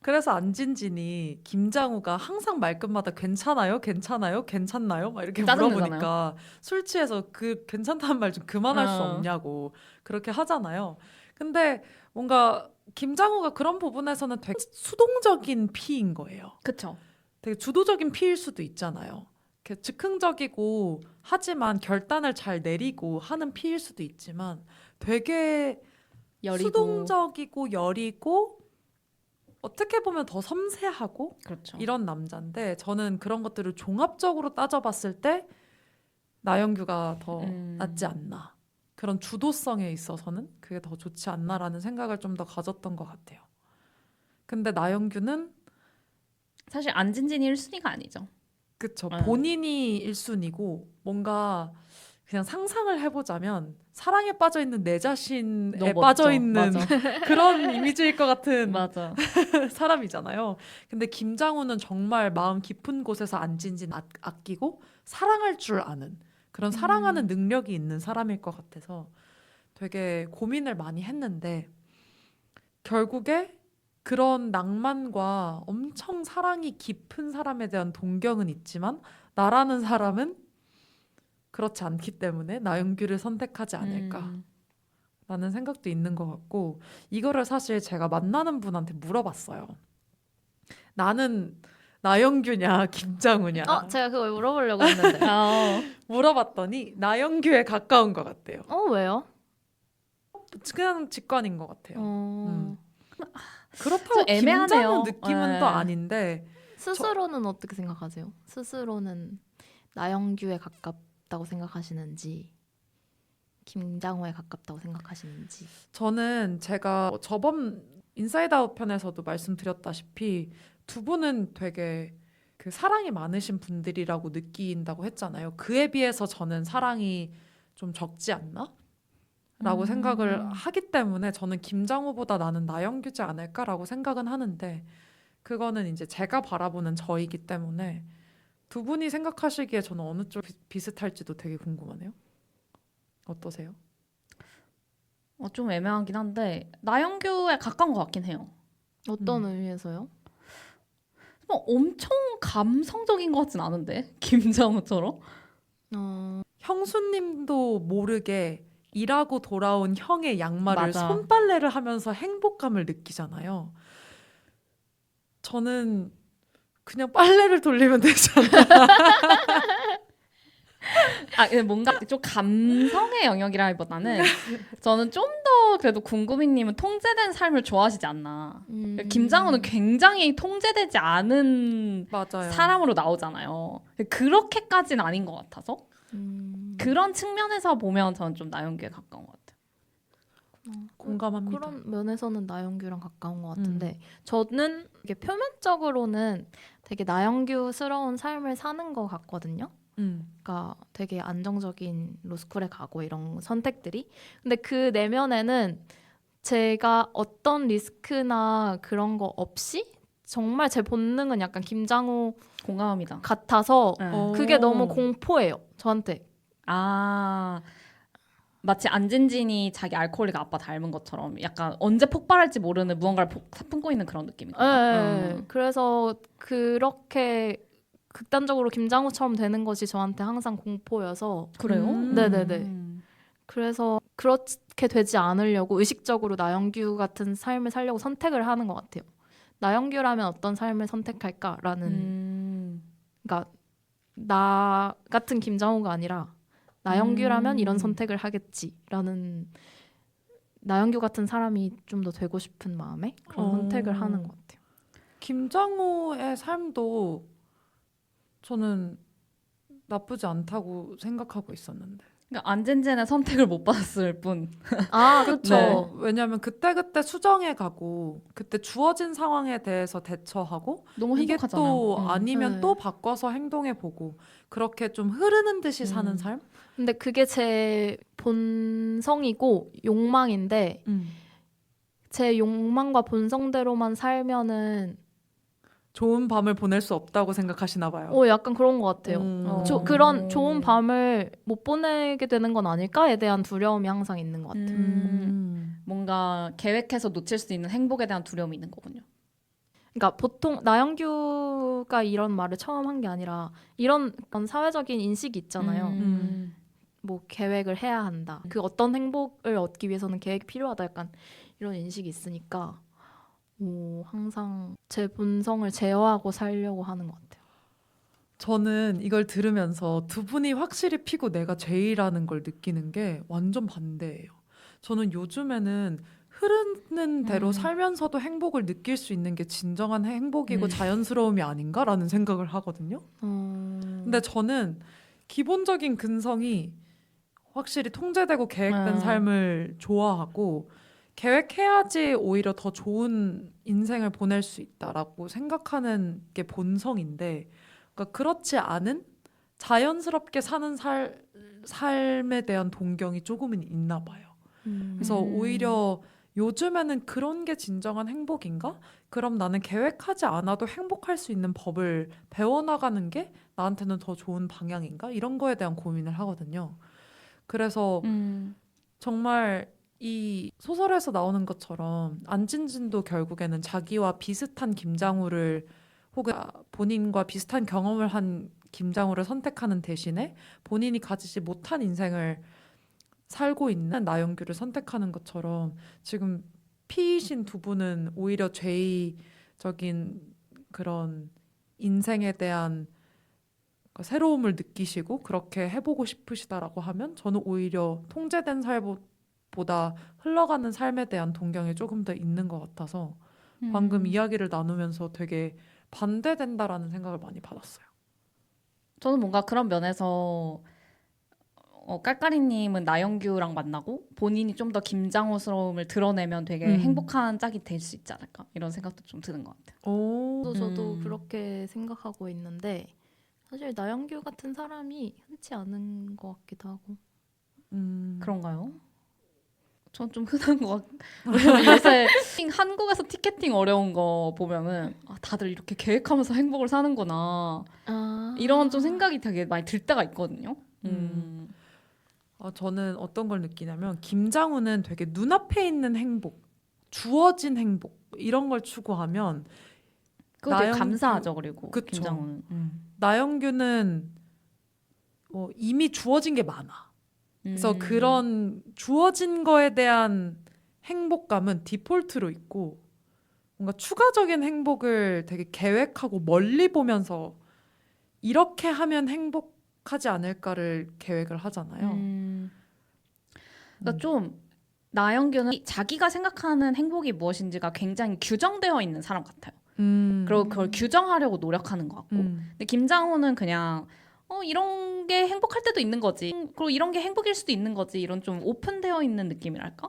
그래서 안진진이 김장우가 항상 말끝마다 괜찮아요? 괜찮아요? 괜찮나요? 막 이렇게 물어보니까 술 취해서 그 괜찮다는 말 좀 그만할 수 없냐고 그렇게 하잖아요. 근데 뭔가 김장우가 그런 부분에서는 되게 수동적인 P인 거예요. 그쵸. 되게 주도적인 P일 수도 있잖아요. 이렇게 즉흥적이고 하지만 결단을 잘 내리고 하는 P일 수도 있지만 되게 여리고. 수동적이고 여리고 어떻게 보면 더 섬세하고 그렇죠. 이런 남자인데 저는 그런 것들을 종합적으로 따져봤을 때 나영규가 더 낫지 않나. 그런 주도성에 있어서는 그게 더 좋지 않나라는 생각을 좀 더 가졌던 것 같아요. 근데 나영규는 사실 안진진이 1순위가 아니죠. 그쵸. 본인이 1순위고 뭔가 그냥 상상을 해보자면 사랑에 빠져있는 내 자신에 빠져있는 그런 이미지일 것 같은 맞아. 사람이잖아요. 근데 김장우는 정말 마음 깊은 곳에서 안진진 아끼고 사랑할 줄 아는 그런 사랑하는 능력이 있는 사람일 것 같아서 되게 고민을 많이 했는데 결국에 그런 낭만과 엄청 사랑이 깊은 사람에 대한 동경은 있지만 나라는 사람은 그렇지 않기 때문에 나영규를 선택하지 않을까라는 생각도 있는 것 같고 이거를 사실 제가 만나는 분한테 물어봤어요. 나는 나영규냐 김장우냐 제가 그걸 물어보려고 했는데. 물어봤더니 나영규에 가까운 것 같대요. 왜요? 그냥 직관인 것 같아요. 그렇다고 좀 애매하네요. 김장우 느낌은 네. 또 아닌데 스스로는 어떻게 생각하세요? 스스로는 나영규에 가깝다고 생각하시는지 김장호에 가깝다고 생각하시는지. 저는 제가 저번 인사이드 아웃 편에서도 말씀드렸다시피 두 분은 되게 그 사랑이 많으신 분들이라고 느낀다고 했잖아요. 그에 비해서 저는 사랑이 좀 적지 않나? 라고 생각을 하기 때문에 저는 김장우보다 나는 나영규지 않을까라고 생각은 하는데 그거는 이제 제가 바라보는 저이기 때문에 두 분이 생각하시기에 저는 어느 쪽 비슷할지도 되게 궁금하네요. 어떠세요? 좀 애매하긴 한데 나영규에 가까운 것 같긴 해요. 어떤 의미에서요? 뭐 엄청 감성적인 것 같진 않은데 김장우처럼. 형수님도 모르게 일하고 돌아온 형의 양말을 맞아. 손빨래를 하면서 행복감을 느끼잖아요. 저는 그냥 빨래를 돌리면 되잖아요. 뭔가 좀 감성의 영역이라기보다는 저는 좀 더 그래도 궁금이님은 통제된 삶을 좋아하시지 않나. 김장우는 굉장히 통제되지 않은 맞아요. 사람으로 나오잖아요. 그렇게까지는 아닌 것 같아서 그런 측면에서 보면 저는 좀 나영규에 가까운 것 같아요. 공감합니다. 그런 면에서는 나영규랑 가까운 것 같은데 저는 이게 표면적으로는 되게 나영규스러운 삶을 사는 것 같거든요. 그러니까 되게 안정적인 로스쿨에 가고 이런 선택들이. 근데 그 내면에는 제가 어떤 리스크나 그런 거 없이 정말 제 본능은 약간 김장우 공감합니다. 같아서 네. 그게 너무 공포예요. 저한테. 마치 안진진이 자기 알코올릭 아빠 닮은 것처럼 약간 언제 폭발할지 모르는 무언가를 품고 있는 그런 느낌이거든요. 그래서 그렇게 극단적으로 김장우처럼 되는 것이 저한테 항상 공포여서 그래요? 네네네. 그래서 그렇게 되지 않으려고 의식적으로 나영규 같은 삶을 살려고 선택을 하는 것 같아요. 나영규라면 어떤 삶을 선택할까라는 그러니까 나 같은 김장우가 아니라 나영규라면 이런 선택을 하겠지라는 나영규 같은 사람이 좀 더 되고 싶은 마음에 그런 선택을 하는 것 같아요. 김장우의 삶도 저는 나쁘지 않다고 생각하고 있었는데. 그러니까 안젠젠의 선택을 못 받았을 뿐. 아, 그렇죠. 네. 왜냐하면 그때그때 수정해 가고 그때 주어진 상황에 대해서 대처하고 너무 이게 행복하잖아요. 또 아니면 네. 또 바꿔서 행동해 보고 그렇게 좀 흐르는 듯이 사는 삶? 근데 그게 제 본성이고 욕망인데 제 욕망과 본성대로만 살면은 좋은 밤을 보낼 수 없다고 생각하시나 봐요. 약간 그런 것 같아요. 그런 좋은 밤을 못 보내게 되는 건 아닐까에 대한 두려움이 항상 있는 것 같아요. 뭔가 계획해서 놓칠 수 있는 행복에 대한 두려움이 있는 거군요. 그러니까 보통 나영규가 이런 말을 처음 한 게 아니라 이런 어떤 사회적인 인식이 있잖아요. 뭐 계획을 해야 한다. 그 어떤 행복을 얻기 위해서는 계획이 필요하다. 약간 이런 인식이 있으니까 항상 제 본성을 제어하고 살려고 하는 것 같아요. 저는 이걸 들으면서 두 분이 확실히 피고 내가 제이라는 걸 느끼는 게 완전 반대예요. 저는 요즘에는 흐르는 대로 살면서도 행복을 느낄 수 있는 게 진정한 행복이고 자연스러움이 아닌가라는 생각을 하거든요. 근데 저는 기본적인 근성이 확실히 통제되고 계획된 삶을 좋아하고 계획해야지 오히려 더 좋은 인생을 보낼 수 있다라고 생각하는 게 본성인데 그러니까 그렇지 않은 자연스럽게 사는 삶에 대한 동경이 조금은 있나 봐요. 그래서 오히려 요즘에는 그런 게 진정한 행복인가? 그럼 나는 계획하지 않아도 행복할 수 있는 법을 배워나가는 게 나한테는 더 좋은 방향인가? 이런 거에 대한 고민을 하거든요. 그래서 정말 이 소설에서 나오는 것처럼 안진진도 결국에는 자기와 비슷한 김장우를 혹은 본인과 비슷한 경험을 한 김장우를 선택하는 대신에 본인이 가지지 못한 인생을 살고 있는 나영규를 선택하는 것처럼 지금 P이신 두 분은 오히려 죄의적인 그런 인생에 대한 새로움을 느끼시고 그렇게 해보고 싶으시다라고 하면 저는 오히려 통제된 삶보다 흘러가는 삶에 대한 동경이 조금 더 있는 것 같아서 방금 이야기를 나누면서 되게 반대된다라는 생각을 많이 받았어요. 저는 뭔가 그런 면에서 깔깔이님은 나영규랑 만나고 본인이 좀 더 김장호스러움을 드러내면 되게 행복한 짝이 될 수 있지 않을까 이런 생각도 좀 드는 것 같아요. 저도 그렇게 생각하고 있는데 사실 나영규 같은 사람이 흔치 않은 것 같기도 하고. 그런가요? 전 좀 흔한 것 같아요. 요새 한국에서 티켓팅 어려운 거 보면은 다들 이렇게 계획하면서 행복을 사는구나 이런 좀 생각이 되게 많이 들 때가 있거든요. 저는 어떤 걸 느끼냐면 김장우는 되게 눈앞에 있는 행복, 주어진 행복 이런 걸 추구하면 그거 되게 감사하죠. 그리고 그쵸. 김장우는 나영규는 이미 주어진 게 많아. 그래서 그런 주어진 거에 대한 행복감은 디폴트로 있고 뭔가 추가적인 행복을 되게 계획하고 멀리 보면서 이렇게 하면 행복하지 않을까를 계획을 하잖아요. 그러니까 좀 나영규는 자기가 생각하는 행복이 무엇인지가 굉장히 규정되어 있는 사람 같아요. 그리고 그걸 규정하려고 노력하는 것 같고 근데 김장호는 그냥 이런 게 행복할 때도 있는 거지. 그리고 이런 게 행복일 수도 있는 거지. 이런 좀 오픈되어 있는 느낌이랄까?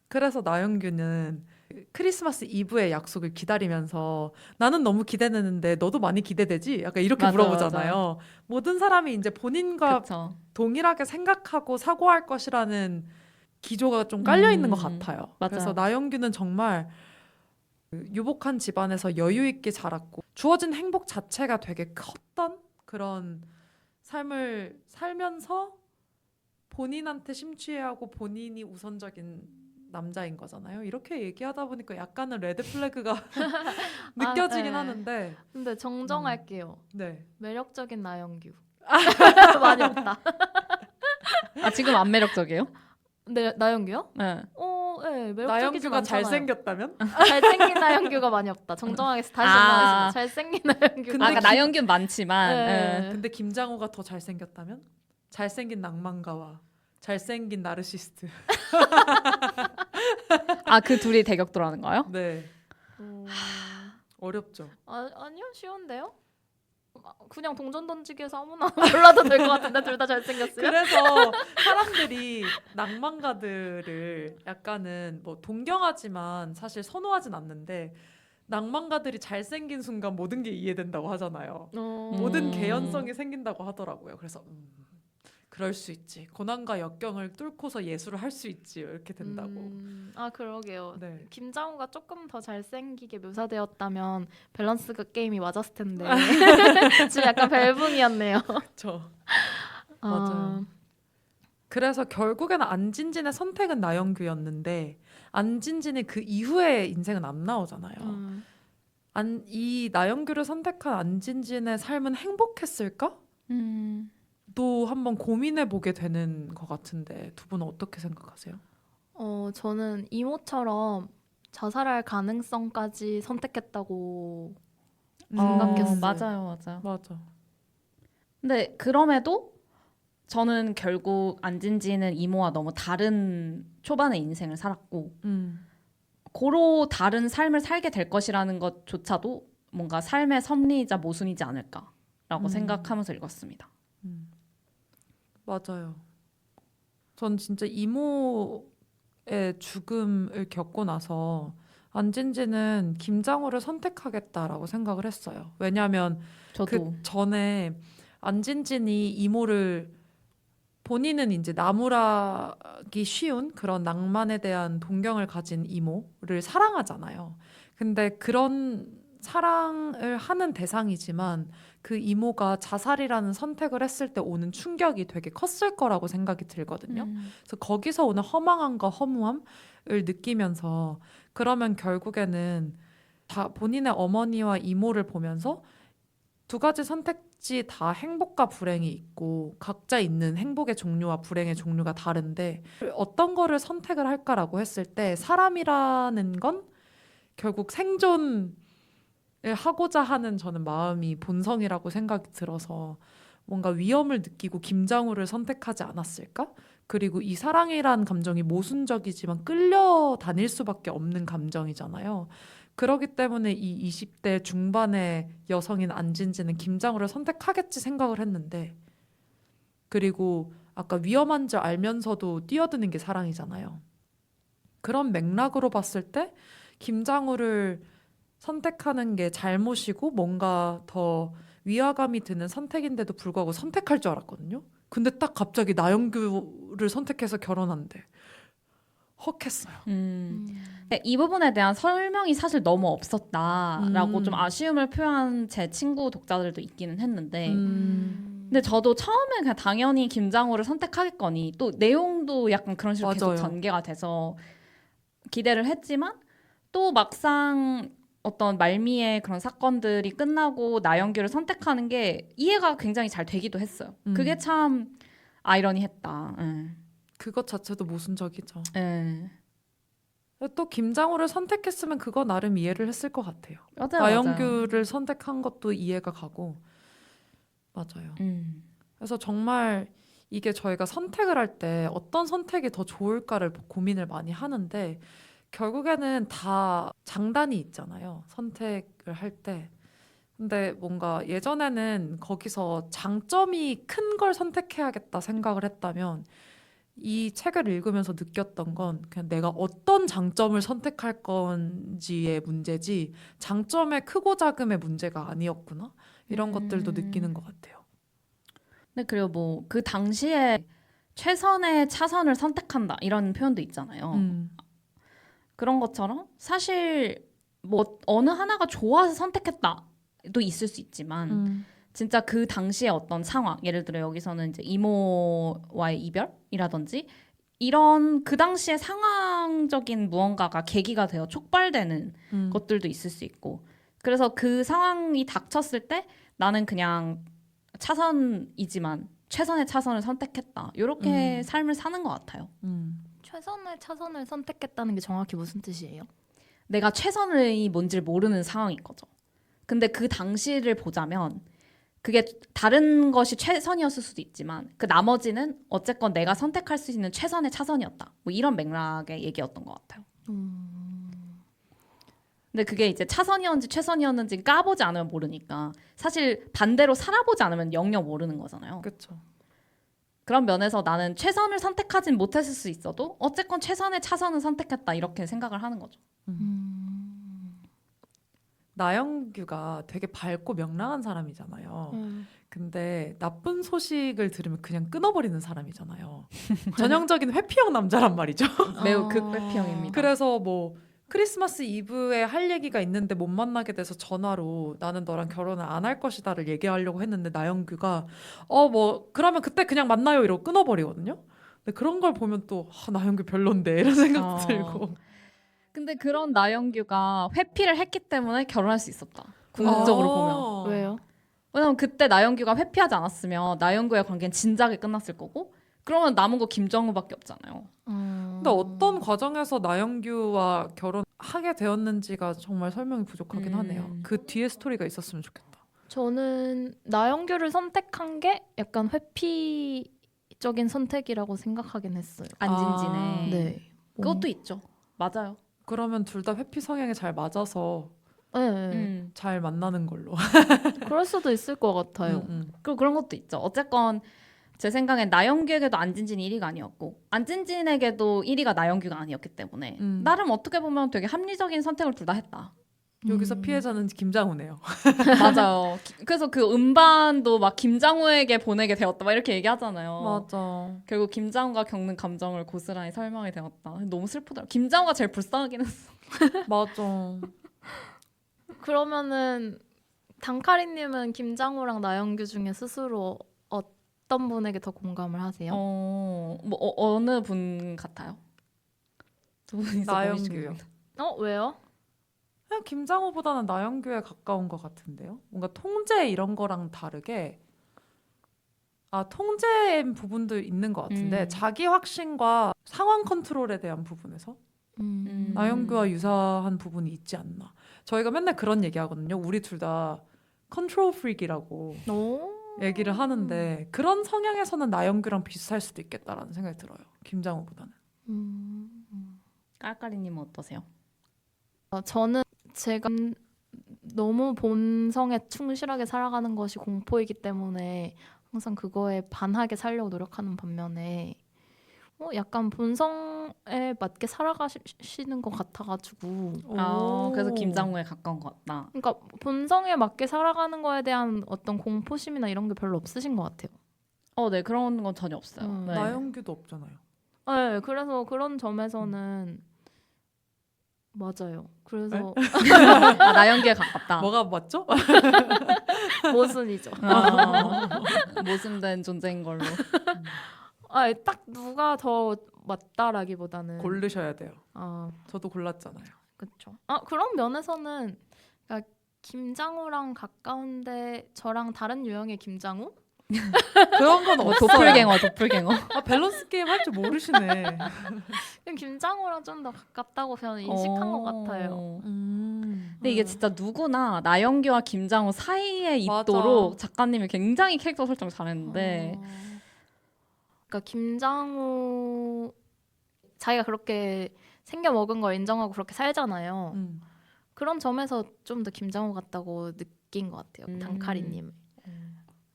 그래서 나영규는 크리스마스 이브의 약속을 기다리면서 나는 너무 기대되는데 너도 많이 기대되지? 약간 이렇게 맞아, 물어보잖아요. 맞아. 모든 사람이 이제 본인과 그쵸. 동일하게 생각하고 사고할 것이라는 기조가 좀 깔려 있는 것 같아요. 맞아요. 그래서 나영규는 정말 유복한 집안에서 여유 있게 자랐고 주어진 행복 자체가 되게 컸던 그런 삶을 살면서 본인한테 심취하고 본인이 우선적인 남자인 거잖아요. 이렇게 얘기하다 보니까 약간은 레드 플래그가 느껴지긴 네. 하는데 근데 정정할게요. 네. 매력적인 나영규. 많이 없다. 아 지금 안 매력적이에요? 네, 나영규요? 네. 네, 매력적이진 나영규가 않잖아요. 잘생겼다면? 잘생긴 나영규가 많이 없다. 정정하겠습니다. 다시 아. 정정하겠습니다. 잘생긴 나영규. 근데 아까 나영규는 많지만 네. 근데 김장호가 더 잘생겼다면? 잘생긴 낭만가와 잘생긴 나르시스트. 아그 둘이 대격돌하는 거요? 네. 음, 어렵죠. 아니요, 쉬운데요? 그냥 동전 던지기 해서 아무나 골라도 될 것 같은데 둘 다 잘생겼어요? 그래서 사람들이 낭만가들을 약간은 뭐 동경하지만 사실 선호하진 않는데 낭만가들이 잘생긴 순간 모든 게 이해된다고 하잖아요. 모든 개연성이 생긴다고 하더라고요. 그래서 그럴 수 있지. 고난과 역경을 뚫고서 예술을 할 수 있지. 이렇게 된다고. 아 그러게요. 네. 김장우가 조금 더 잘생기게 묘사되었다면 밸런스 게임이 맞았을 텐데 지금 약간 벨붕이었네요. 그렇죠. 맞아요. 그래서 결국에는 안진진의 선택은 나영규였는데 안진진이 그 이후에 인생은 안 나오잖아요. 이 나영규를 선택한 안진진의 삶은 행복했을까? 또 한번 고민해 보게 되는 것 같은데 두 분은 어떻게 생각하세요? 저는 이모처럼 자살할 가능성까지 선택했다고 생각했어요. 맞아요. 맞아. 근데 그럼에도 저는 결국 안진지는 이모와 너무 다른 초반의 인생을 살았고 고로 다른 삶을 살게 될 것이라는 것조차도 뭔가 삶의 섭리이자 모순이지 않을까라고 생각하면서 읽었습니다. 맞아요. 전 진짜 이모의 죽음을 겪고 나서 안진지는 김장호를 선택하겠다라고 생각을 했어요. 왜냐하면 저도 그 전에 안진진이 이모를 본인은 이제 나무라기 쉬운 그런 낭만에 대한 동경을 가진 이모를 사랑하잖아요. 근데 그런 사랑을 하는 대상이지만 그 이모가 자살이라는 선택을 했을 때 오는 충격이 되게 컸을 거라고 생각이 들거든요. 그래서 거기서 오는 허망함과 허무함을 느끼면서 그러면 결국에는 본인의 어머니와 이모를 보면서 두 가지 선택지 다 행복과 불행이 있고 각자 있는 행복의 종류와 불행의 종류가 다른데 어떤 거를 선택을 할까라고 했을 때 사람이라는 건 결국 생존을 하고자 하는 저는 마음이 본성이라고 생각이 들어서 뭔가 위험을 느끼고 김장우를 선택하지 않았을까? 그리고 이 사랑이란 감정이 모순적이지만 끌려다닐 수밖에 없는 감정이잖아요. 그렇기 때문에 이 20대 중반의 여성인 안진지는 김장우를 선택하겠지 생각을 했는데 그리고 아까 위험한 줄 알면서도 뛰어드는 게 사랑이잖아요. 그런 맥락으로 봤을 때 김장우를 선택하는 게 잘못이고 뭔가 더 위화감이 드는 선택인데도 불구하고 선택할 줄 알았거든요. 근데 딱 갑자기 나영규를 선택해서 결혼한대. 헉했어요. 근데 이 부분에 대한 설명이 사실 너무 없었다라고 좀 아쉬움을 표한 제 친구 독자들도 있기는 했는데 근데 저도 처음에 그냥 당연히 김장우를 선택하겠거니 또 내용도 약간 그런 식으로 계속 맞아요. 전개가 돼서 기대를 했지만 또 막상 어떤 말미에 그런 사건들이 끝나고 나영규를 선택하는 게 이해가 굉장히 잘 되기도 했어요. 그게 참 아이러니했다. 그것 자체도 모순적이죠. 예. 또 김장우를 선택했으면 그거 나름 이해를 했을 것 같아요. 맞아요. 나영규를 선택한 것도 이해가 가고 맞아요. 그래서 정말 이게 저희가 선택을 할 때 어떤 선택이 더 좋을까를 고민을 많이 하는데 결국에는 다 장단이 있잖아요. 선택을 할 때. 근데 뭔가 예전에는 거기서 장점이 큰 걸 선택해야겠다 생각을 했다면 이 책을 읽으면서 느꼈던 건 그냥 내가 어떤 장점을 선택할 건지의 문제지 장점의 크고 작음의 문제가 아니었구나 이런 것들도 느끼는 것 같아요. 근데 그리고 뭐 그 당시에 최선의 차선을 선택한다 이런 표현도 있잖아요. 그런 것처럼 사실 뭐 어느 하나가 좋아서 선택했다도 있을 수 있지만 진짜 그 당시의 어떤 상황 예를 들어 여기서는 이제 이모와의 이별이라든지 이런 그 당시에 상황적인 무언가가 계기가 되어 촉발되는 것들도 있을 수 있고 그래서 그 상황이 닥쳤을 때 나는 그냥 차선이지만 최선의 차선을 선택했다. 이렇게 삶을 사는 것 같아요. 최선의 차선을 선택했다는 게 정확히 무슨 뜻이에요? 내가 최선이 뭔지를 모르는 상황인 거죠. 근데 그 당시를 보자면 그게 다른 것이 최선이었을 수도 있지만 그 나머지는 어쨌건 내가 선택할 수 있는 최선의 차선이었다. 뭐 이런 맥락의 얘기였던 것 같아요. 근데 그게 이제 차선이었는지 최선이었는지 까보지 않으면 모르니까 사실 반대로 살아보지 않으면 영영 모르는 거잖아요. 그렇죠. 그런 면에서 나는 최선을 선택하진 못했을 수 있어도 어쨌건 최선의 차선을 선택했다 이렇게 생각을 하는 거죠. 나영규가 되게 밝고 명랑한 사람이잖아요. 근데 나쁜 소식을 들으면 그냥 끊어버리는 사람이잖아요. 전형적인 회피형 남자란 말이죠. 매우 극회피형입니다. 그래서 뭐 크리스마스 이브에 할 얘기가 있는데 못 만나게 돼서 전화로 나는 너랑 결혼을 안 할 것이다를 얘기하려고 했는데 나영규가 뭐 그러면 그때 그냥 만나요 이러고 끊어버리거든요. 근데 그런 걸 보면 또 나영규 별론데 이런 생각도 들고. 근데 그런 나영규가 회피를 했기 때문에 결혼할 수 있었다. 궁극적으로 보면. 왜요? 왜냐면 그때 나영규가 회피하지 않았으면 나영규의 관계는 진작에 끝났을 거고 그러면 남은 거 김정우밖에 없잖아요. 근데 어떤 과정에서 나영규와 결혼하게 되었는지가 정말 설명이 부족하긴 하네요. 그 뒤에 스토리가 있었으면 좋겠다. 저는 나영규를 선택한 게 약간 회피적인 선택이라고 생각하긴 했어요. 안진진에. 네. 그것도 있죠. 맞아요. 그러면 둘 다 회피 성향에 잘 맞아서 네. 잘 만나는 걸로. 그럴 수도 있을 것 같아요. 그리고 그런 것도 있죠. 어쨌건 제 생각엔 나영규에게도 안진진이 1위가 아니었고 안진진에게도 1위가 나영규가 아니었기 때문에 나름 어떻게 보면 되게 합리적인 선택을 둘 다 했다. 여기서 피해자는 김장우네요. 맞아요. 그래서 그 음반도 막 김장우에게 보내게 되었다 막 이렇게 얘기하잖아요. 맞아. 결국 김장우가 겪는 감정을 고스란히 설명이 되었다. 너무 슬프더라. 김장우가 제일 불쌍하긴 했어. 맞아. 그러면은 단카리님은 김장우랑 나영규 중에 스스로 어떤 분에게 더 공감을 하세요? 어느 분 같아요? 두 분이서 나영규요. 왜요? 그냥 김장우보다는 나영규에 가까운 것 같은데요. 뭔가 통제 이런 거랑 다르게 통제인 부분도 있는 것 같은데 자기 확신과 상황 컨트롤에 대한 부분에서 나영규와 유사한 부분이 있지 않나. 저희가 맨날 그런 얘기 하거든요. 우리 둘 다 컨트롤 프릭이라고 얘기를 하는데 그런 성향에서는 나영규랑 비슷할 수도 있겠다라는 생각이 들어요. 김장우보다는. 깔깔이님은 어떠세요? 저는 제가 너무 본성에 충실하게 살아가는 것이 공포이기 때문에 항상 그거에 반하게 살려고 노력하는 반면에 약간 본성에 맞게 살아가시는 것 같아가지고 그래서 김장우에 가까운 것 같다. 그러니까 본성에 맞게 살아가는 거에 대한 어떤 공포심이나 이런 게 별로 없으신 것 같아요. 네 그런 건 전혀 없어요. 네. 나영규도 없잖아요. 네, 그래서 그런 점에서는 맞아요. 그래서 나영규에 가깝다. 뭐가 맞죠? 모순이죠. 모순된 존재인 걸로. 딱 누가 더 맞다라기보다는 고르셔야 돼요. 아, 저도 골랐잖아요. 그렇죠. 그런 면에서는 그러니까 김장우랑 가까운데 저랑 다른 유형의 김장우? 그런 건 없어요. 도플갱어. 밸런스 게임 할 줄 모르시네. 그냥 김장우랑 좀 더 가깝다고 저는 인식한 것 같아요. 근데 이게 진짜 누구나 나영규와 김장우 사이에 맞아. 있도록 작가님이 굉장히 캐릭터 설정 잘했는데 그러니까 김장우 자기가 그렇게 생겨 먹은 걸 인정하고 그렇게 살잖아요. 그런 점에서 좀 더 김장우 같다고 느낀 것 같아요. 단카리님.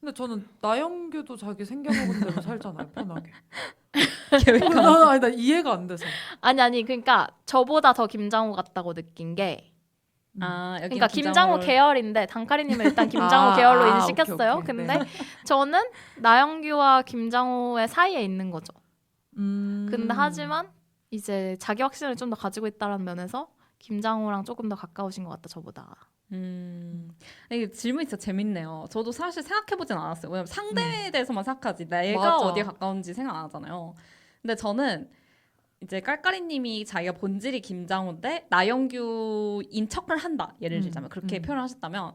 근데 저는 나영규도 자기 생겨먹은 대로 살잖아요. 편하게. 계획한 나 이해가 안 돼서. 아니 그러니까 저보다 더 김장우 같다고 느낀 게 그러니까 김장우 계열인데 단카리님은 일단 김장우 계열로 인식했어요. 오케이. 근데 저는 나영규와 김장우의 사이에 있는 거죠. 근데 하지만 이제 자기 확신을 좀 더 가지고 있다는 면에서 김장우랑 조금 더 가까우신 것 같다 저보다. 이게 질문이 진짜 재밌네요. 저도 사실 생각해보진 않았어요. 왜냐면 상대에 대해서만 생각하지 내가 맞아. 어디에 가까운지 생각 안 하잖아요. 근데 저는 이제 깔깔이님이 자기가 본질이 김장우인데 나영규인 척을 한다. 예를 들자면 그렇게 표현을 하셨다면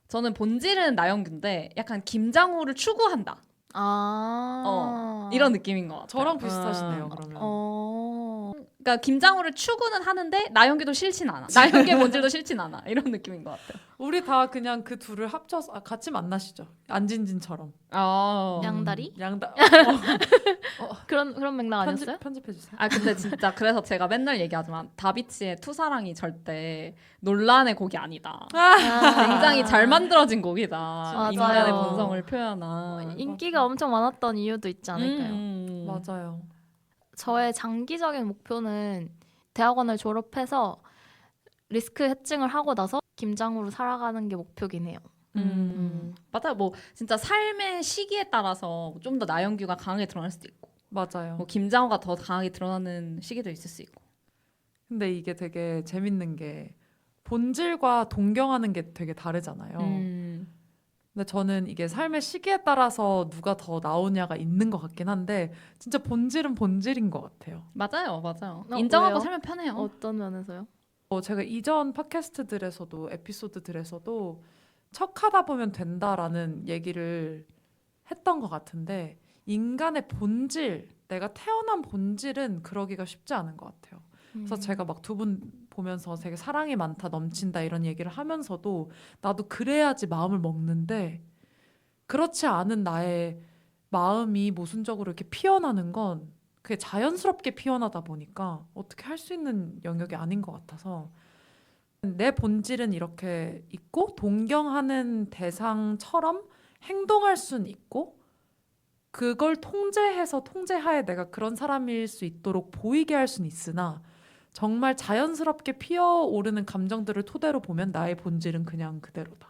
저는 본질은 나영규인데 약간 김장우를 추구한다. 이런 느낌인 것 같아요. 저랑 비슷하시네요. 그러면. 그러니까 김장우를 추구는 하는데 나영규도 싫진 않아. 나영규의 본질도 싫진 않아. 이런 느낌인 것 같아요. 우리 다 그냥 그 둘을 합쳐서 같이 만나시죠. 안진진처럼. 양다리? 양다. 그런 맥락 아니었어요? 편집해 주세요. 아 근데 진짜 그래서 제가 맨날 얘기하지만 다비치의 투사랑이 절대 논란의 곡이 아니다. 굉장히 잘 만들어진 곡이다. 맞아요. 인간의 본성을 표현한. 인기가 엄청 많았던 이유도 있지 않을까요? 맞아요. 저의 장기적인 목표는 대학원을 졸업해서 리스크 해칭을 하고 나서 김장으로 살아가는 게 목표긴 해요. 맞아요. 뭐 진짜 삶의 시기에 따라서 좀 더 나영규가 강하게 드러날 수도 있고, 맞아요. 뭐 김장우가 더 강하게 드러나는 시기도 있을 수 있고. 근데 이게 되게 재밌는 게 본질과 동경하는 게 되게 다르잖아요. 근데 저는 이게 삶의 시기에 따라서 누가 더 나오냐가 있는 것 같긴 한데 진짜 본질은 본질인 것 같아요. 맞아요. 왜요? 인정하고 살면 편해요. 어떤 면에서요? 제가 이전 팟캐스트들에서도 에피소드들에서도 척하다 보면 된다라는 얘기를 했던 것 같은데 인간의 본질, 내가 태어난 본질은 그러기가 쉽지 않은 것 같아요. 그래서 제가 막 두 분 보면서 되게 사랑이 많다, 넘친다 이런 얘기를 하면서도 나도 그래야지 마음을 먹는데 그렇지 않은 나의 마음이 모순적으로 이렇게 피어나는 건 그게 자연스럽게 피어나다 보니까 어떻게 할 수 있는 영역이 아닌 것 같아서 내 본질은 이렇게 있고 동경하는 대상처럼 행동할 수는 있고 그걸 통제해서 통제하에 내가 그런 사람일 수 있도록 보이게 할 수는 있으나 정말 자연스럽게 피어오르는 감정들을 토대로 보면 나의 본질은 그냥 그대로다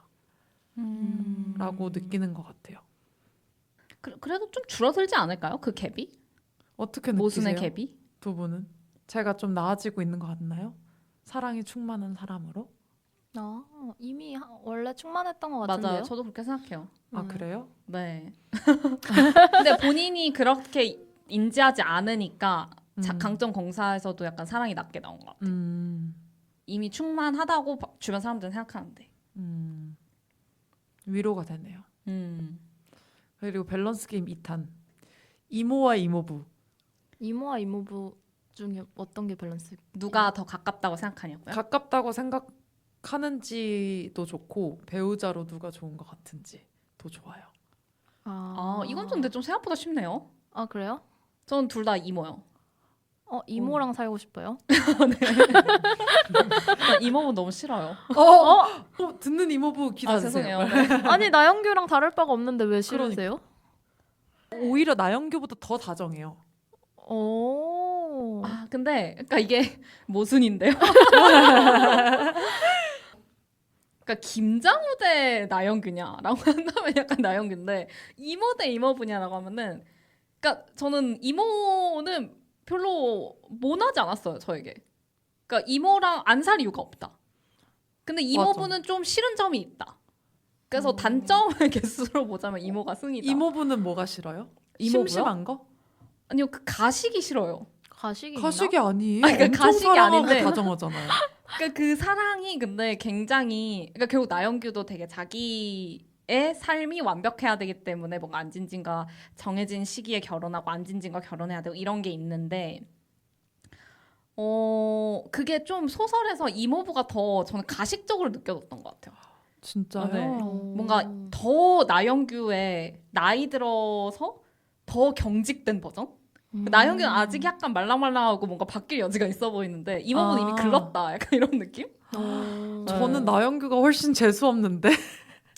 라고 느끼는 것 같아요. 그래도 좀 줄어들지 않을까요? 그 갭이? 어떻게 모순의 느끼세요? 갭이? 두 분은? 제가 좀 나아지고 있는 것 같나요? 사랑이 충만한 사람으로? 이미 원래 충만했던 것 같은데요? 맞아요. 저도 그렇게 생각해요. 아 그래요? 네. 근데 본인이 그렇게 인지하지 않으니까 강점 공사에서도 약간 사랑이 낮게 나온 것 같아요. 이미 충만하다고 주변 사람들은 생각하는데. 위로가 되네요. 그리고 밸런스 게임 2탄 이모와 이모부. 이모와 이모부 중에 어떤 게 밸런스? 누가 더 가깝다고 생각하냐고요? 가깝다고 생각하는지도 좋고 배우자로 누가 좋은 것 같은지도 좋아요. 이건 좀 근데 좀 생각보다 쉽네요. 아 그래요? 저는 둘 다 이모요. 이모랑 살고 싶어요? 이모는 너무 싫어요. 듣는 이모부 기다리세요. 죄송해요. 아니 나영규랑 다를 바가 없는데 왜 싫으세요? 오히려 나영규보다 더 다정해요. 근데 그러니까 이게 모순인데요. 그러니까 김장우 대 나영규냐라고 한다면 약간 나영규인데 이모 대 이모부냐라고 하면은 그러니까 저는 이모는 별로 모나지 않았어요 저에게. 그러니까 이모랑 안 살 이유가 없다. 근데 이모부는 좀 싫은 점이 있다. 그래서 단점을 개수로 보자면 이모가 승이다. 이모부는 뭐가 싫어요? 이모부요? 심심한 거? 아니요 그 가식이 싫어요. 가식이 가식이 아니에요. 그러니까 엄청 가식이 사랑하고 아닌데. 다정하잖아요. 그러니까 그 사랑이 근데 굉장히 그러니까 결국 나영규도 되게 자기의 삶이 완벽해야 되기 때문에 뭔가 안진진과 정해진 시기에 결혼하고 안진진과 결혼해야 되고 이런 게 있는데 그게 좀 소설에서 이모부가 더 저는 가식적으로 느껴졌던 것 같아요. 진짜요? 네. 뭔가 더 나영규의 나이 들어서 더 경직된 버전? 나영규는 아직 약간 말랑말랑하고 뭔가 바뀔 여지가 있어 보이는데 이모부는 이미 글렀다. 약간 이런 느낌? 저는 나영규가 훨씬 재수 없는데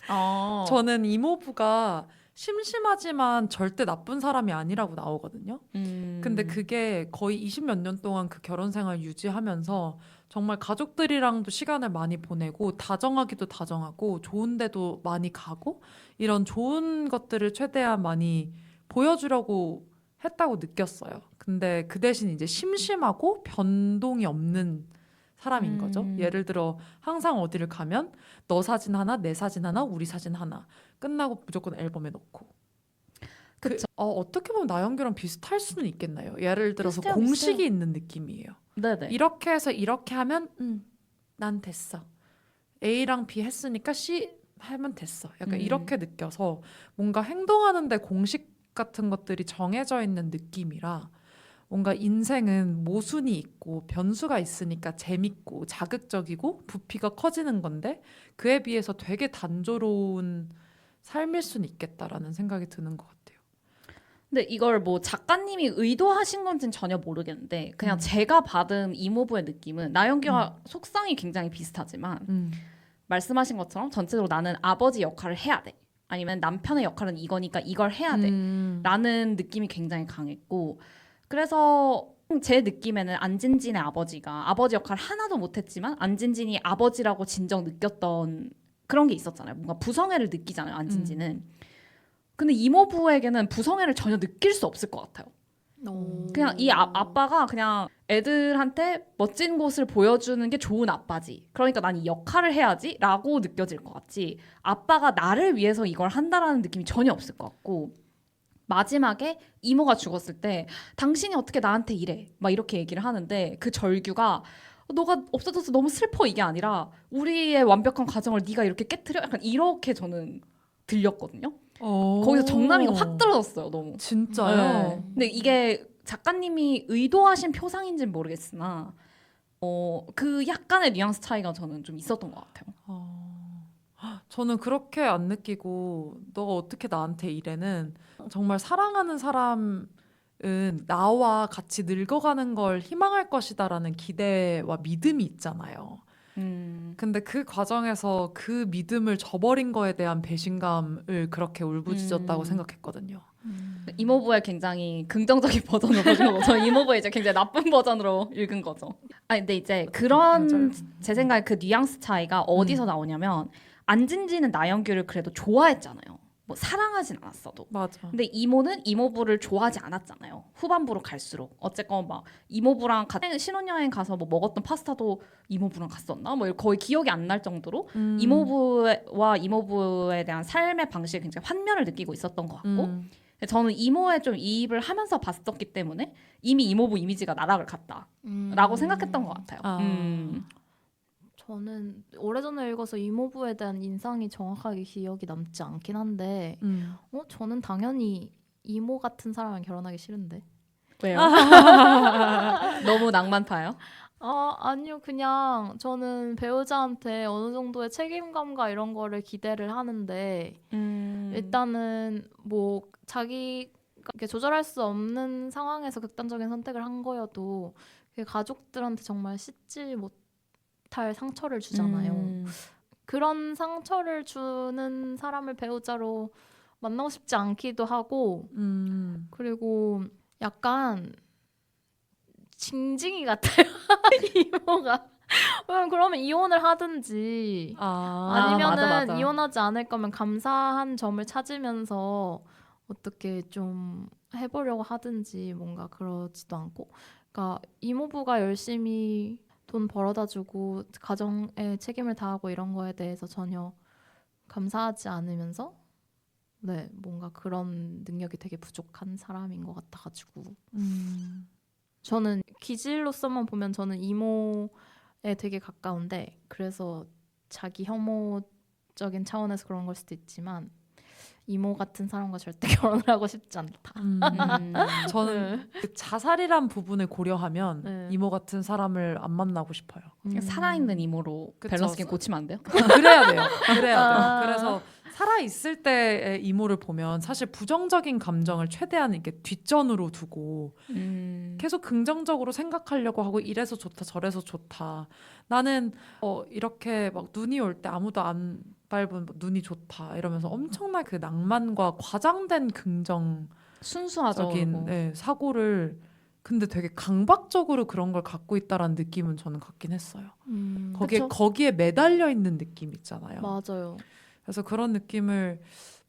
아. 저는 이모부가 심심하지만 절대 나쁜 사람이 아니라고 나오거든요. 근데 그게 거의 20몇 년 동안 그 결혼 생활 유지하면서 정말 가족들이랑도 시간을 많이 보내고 다정하기도 다정하고 좋은 데도 많이 가고 이런 좋은 것들을 최대한 많이 보여주려고 했다고 느꼈어요. 근데 그 대신 이제 심심하고 변동이 없는 사람인 거죠. 예를 들어 항상 어디를 가면 너 사진 하나, 내 사진 하나, 우리 사진 하나 끝나고 무조건 앨범에 넣고. 어떻게 보면 나영규랑 비슷할 수는 있겠나요? 예를 들어서 비슷해요, 공식이 비슷해요. 있는 느낌이에요. 네네. 이렇게 해서 이렇게 하면 난 됐어. A랑 B 했으니까 C 하면 됐어. 약간 이렇게 느껴서 뭔가 행동하는데 공식 같은 것들이 정해져 있는 느낌이라 뭔가 인생은 모순이 있고 변수가 있으니까 재밌고 자극적이고 부피가 커지는 건데 그에 비해서 되게 단조로운 삶일 수는 있겠다라는 생각이 드는 것 같아요. 근데 이걸 뭐 작가님이 의도하신 건지는 전혀 모르겠는데 그냥 제가 받은 이모부의 느낌은 나영규와 속성이 굉장히 비슷하지만 말씀하신 것처럼 전체적으로 나는 아버지 역할을 해야 돼. 아니면 남편의 역할은 이거니까 이걸 해야 돼. 라는 느낌이 굉장히 강했고 그래서 제 느낌에는 안진진의 아버지가 아버지 역할 하나도 못했지만 안진진이 아버지라고 진정 느꼈던 그런 게 있었잖아요. 뭔가 부성애를 느끼잖아요. 안진진은. 근데 이모부에게는 부성애를 전혀 느낄 수 없을 것 같아요. 그냥 이 아빠가 그냥 애들한테 멋진 곳을 보여주는 게 좋은 아빠지. 그러니까 난 이 역할을 해야지 라고 느껴질 것 같지. 아빠가 나를 위해서 이걸 한다라는 느낌이 전혀 없을 것 같고 마지막에 이모가 죽었을 때 당신이 어떻게 나한테 이래 막 이렇게 얘기를 하는데 그 절규가 너가 없어져서 너무 슬퍼 이게 아니라 우리의 완벽한 가정을 네가 이렇게 깨트려 약간 이렇게 저는 들렸거든요. 거기서 정남이가 확 떨어졌어요. 너무. 진짜요? 네. 근데 이게 작가님이 의도하신 표상인지는 모르겠으나 그 약간의 뉘앙스 차이가 저는 좀 있었던 것 같아요. 저는 그렇게 안 느끼고 너가 어떻게 나한테 이래는 정말 사랑하는 사람은 나와 같이 늙어가는 걸 희망할 것이다라는 기대와 믿음이 있잖아요. 근데 그 과정에서 그 믿음을 저버린 거에 대한 배신감을 그렇게 울부짖었다고 생각했거든요. 이모부의 굉장히 긍정적인 버전으로 보신 거고 저는 이모부의 이제 굉장히 나쁜 버전으로 읽은 거죠. 아니 근데 이제 그런 맞아요. 제 생각에 그 뉘앙스 차이가 어디서 나오냐면 안진지는 나영규를 그래도 좋아했잖아요. 뭐 사랑하진 않았어도. 맞아. 근데 이모는 이모부를 좋아하지 않았잖아요. 후반부로 갈수록 어쨌건 막 이모부랑 신혼여행 가서 뭐 먹었던 파스타도 이모부랑 갔었나? 뭐 거의 기억이 안 날 정도로 이모부와 이모부에 대한 삶의 방식에 굉장히 환멸을 느끼고 있었던 것 같고 저는 이모에 좀 이입을 하면서 봤었기 때문에 이미 이모부 이미지가 나락을 갔다라고 생각했던 것 같아요. 저는 오래전에 읽어서 이모부에 대한 인상이 정확하게 기억이 남지 않긴 한데 저는 당연히 이모 같은 사람이랑 결혼하기 싫은데. 왜요? 너무 낭만파요? 아니요. 그냥 저는 배우자한테 어느 정도의 책임감과 이런 거를 기대를 하는데 일단은 뭐 자기가 이렇게 조절할 수 없는 상황에서 극단적인 선택을 한 거여도 그게 가족들한테 정말 씻지 못할 상처를 주잖아요. 그런 상처를 주는 사람을 배우자로 만나고 싶지 않기도 하고 그리고 약간 징징이 같아요. 이모가. 그러면 이혼을 하든지 아니면은 맞아. 이혼하지 않을 거면 감사한 점을 찾으면서 어떻게 좀 해보려고 하든지 뭔가 그러지도 않고 그러니까 이모부가 열심히 돈 벌어다 주고 가정에 책임을 다하고 이런 거에 대해서 전혀 감사하지 않으면서 네 뭔가 그런 능력이 되게 부족한 사람인 것 같아가지고 저는 기질로서만 보면 저는 이모에 되게 가까운데 그래서 자기 혐오적인 차원에서 그런 걸 수도 있지만 이모 같은 사람과 절대 결혼을 하고 싶지 않다. 저는 그 자살이란 부분을 고려하면 네. 이모 같은 사람을 안 만나고 싶어요. 살아있는 이모로 그쵸. 밸런스 게임 고치면 안 돼요? 그래야 돼요. 그래야 돼요. 그래서 살아 있을 때의 이모를 보면 사실 부정적인 감정을 최대한 이렇게 뒷전으로 두고 계속 긍정적으로 생각하려고 하고 이래서 좋다 저래서 좋다. 나는 이렇게 막 눈이 올 때 아무도 안 밟은 눈이 좋다 이러면서 엄청난 그 낭만과 과장된 긍정적인 순수하죠. 그리고. 사고를 근데 되게 강박적으로 그런 걸 갖고 있다라는 느낌은 저는 갖긴 했어요. 그쵸? 거기에 매달려 있는 느낌 있잖아요. 맞아요. 그래서 그런 느낌을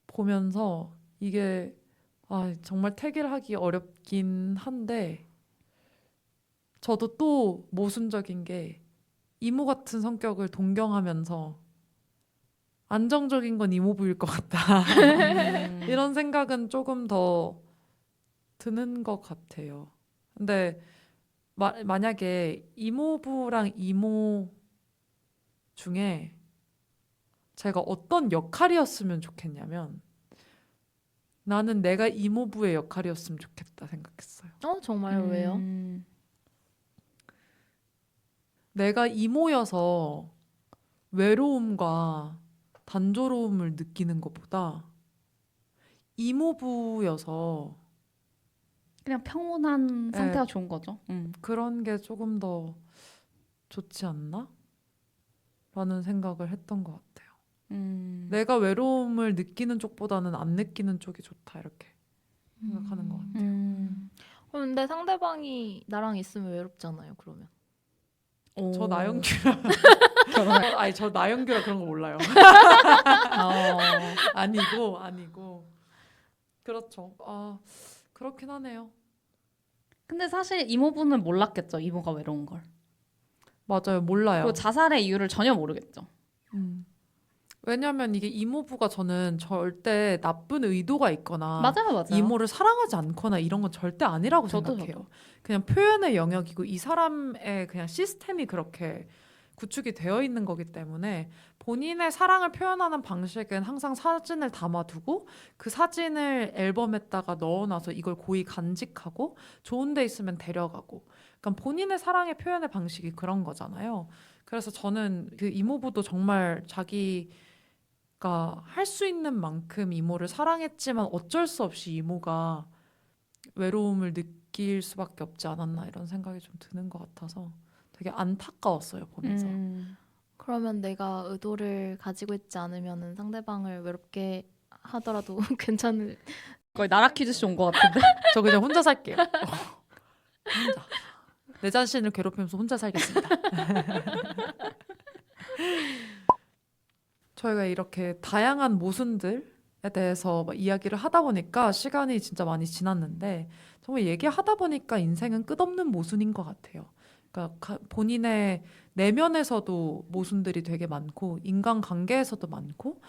보면서 이게 정말 택일하기 어렵긴 한데 저도 또 모순적인 게 이모 같은 성격을 동경하면서 안정적인 건 이모부일 것 같다. 이런 생각은 조금 더 드는 것 같아요. 근데 만약에 이모부랑 이모 중에 제가 어떤 역할이었으면 좋겠냐면 나는 내가 이모부의 역할이었으면 좋겠다 생각했어요. 정말요? 왜요? 내가 이모여서 외로움과 단조로움을 느끼는 것보다 이모부여서 그냥 평온한 네. 상태가 좋은 거죠. 그런 게 조금 더 좋지 않나? 라는 생각을 했던 것 같아요. 내가 외로움을 느끼는 쪽보다는 안 느끼는 쪽이 좋다 이렇게 생각하는 것 같아요. 근데 상대방이 나랑 있으면 외롭잖아요. 그러면. 저 나영규라 결혼할 아니 저 나영규라 그런 거 몰라요. 아니고 그렇죠. 그렇긴 하네요. 근데 사실 이모부는 몰랐겠죠. 이모가 외로운 걸. 맞아요. 몰라요. 그리고 자살의 이유를 전혀 모르겠죠. 왜냐하면 이게 이모부가 저는 절대 나쁜 의도가 있거나 맞아요. 이모를 사랑하지 않거나 이런 건 절대 아니라고 저도. 생각해요. 그냥 표현의 영역이고 이 사람의 그냥 시스템이 그렇게 구축이 되어 있는 거기 때문에 본인의 사랑을 표현하는 방식은 항상 사진을 담아두고 그 사진을 앨범에다가 넣어놔서 이걸 고이 간직하고 좋은 데 있으면 데려가고 그러니까 본인의 사랑의 표현의 방식이 그런 거잖아요. 그래서 저는 그 이모부도 정말 자기가 할 수 있는 만큼 이모를 사랑했지만 어쩔 수 없이 이모가 외로움을 느낄 수밖에 없지 않았나 이런 생각이 좀 드는 것 같아서 되게 안타까웠어요 보면서. 그러면 내가 의도를 가지고 있지 않으면 상대방을 외롭게 하더라도 괜찮을. 거의 나라 퀴즈쇼 온 것 같은데. 저 그냥 혼자 살게요. 혼자. 내 자신을 괴롭히면서 혼자 살겠습니다. 저희가 이렇게 다양한 모순들에 대해서 막 이야기를 하다 보니까 시간이 진짜 많이 지났는데 정말 얘기하다 보니까 인생은 끝없는 모순인 것 같아요. 그러니까 본인의 내면에서도 모순들이 되게 많고 인간관계에서도 많고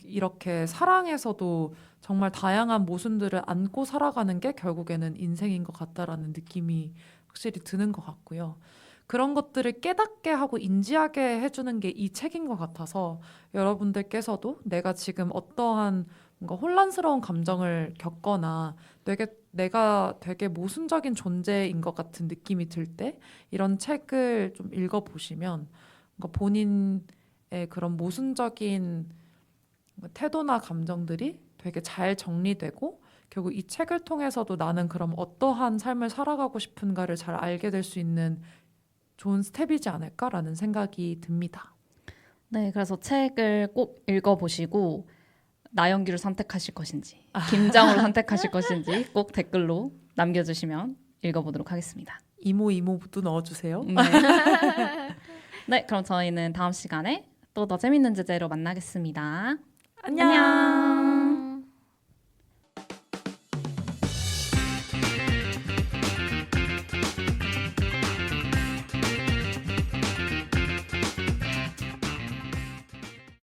이렇게 사랑에서도 정말 다양한 모순들을 안고 살아가는 게 결국에는 인생인 것 같다라는 느낌이 확실히 드는 것 같고요. 그런 것들을 깨닫게 하고 인지하게 해주는 게 이 책인 것 같아서 여러분들께서도 내가 지금 어떠한 뭔가 혼란스러운 감정을 겪거나 내가 되게 모순적인 존재인 것 같은 느낌이 들 때 이런 책을 좀 읽어보시면 뭔가 본인의 그런 모순적인 태도나 감정들이 되게 잘 정리되고 결국 이 책을 통해서도 나는 그럼 어떠한 삶을 살아가고 싶은가를 잘 알게 될 수 있는 좋은 스텝이지 않을까라는 생각이 듭니다. 네, 그래서 책을 꼭 읽어보시고 나영규를 선택하실 것인지 김장우를 선택하실 것인지 꼭 댓글로 남겨주시면 읽어보도록 하겠습니다. 이모부도 넣어주세요. 네. 네, 그럼 저희는 다음 시간에 또 더 재밌는 주제로 만나겠습니다. 안녕.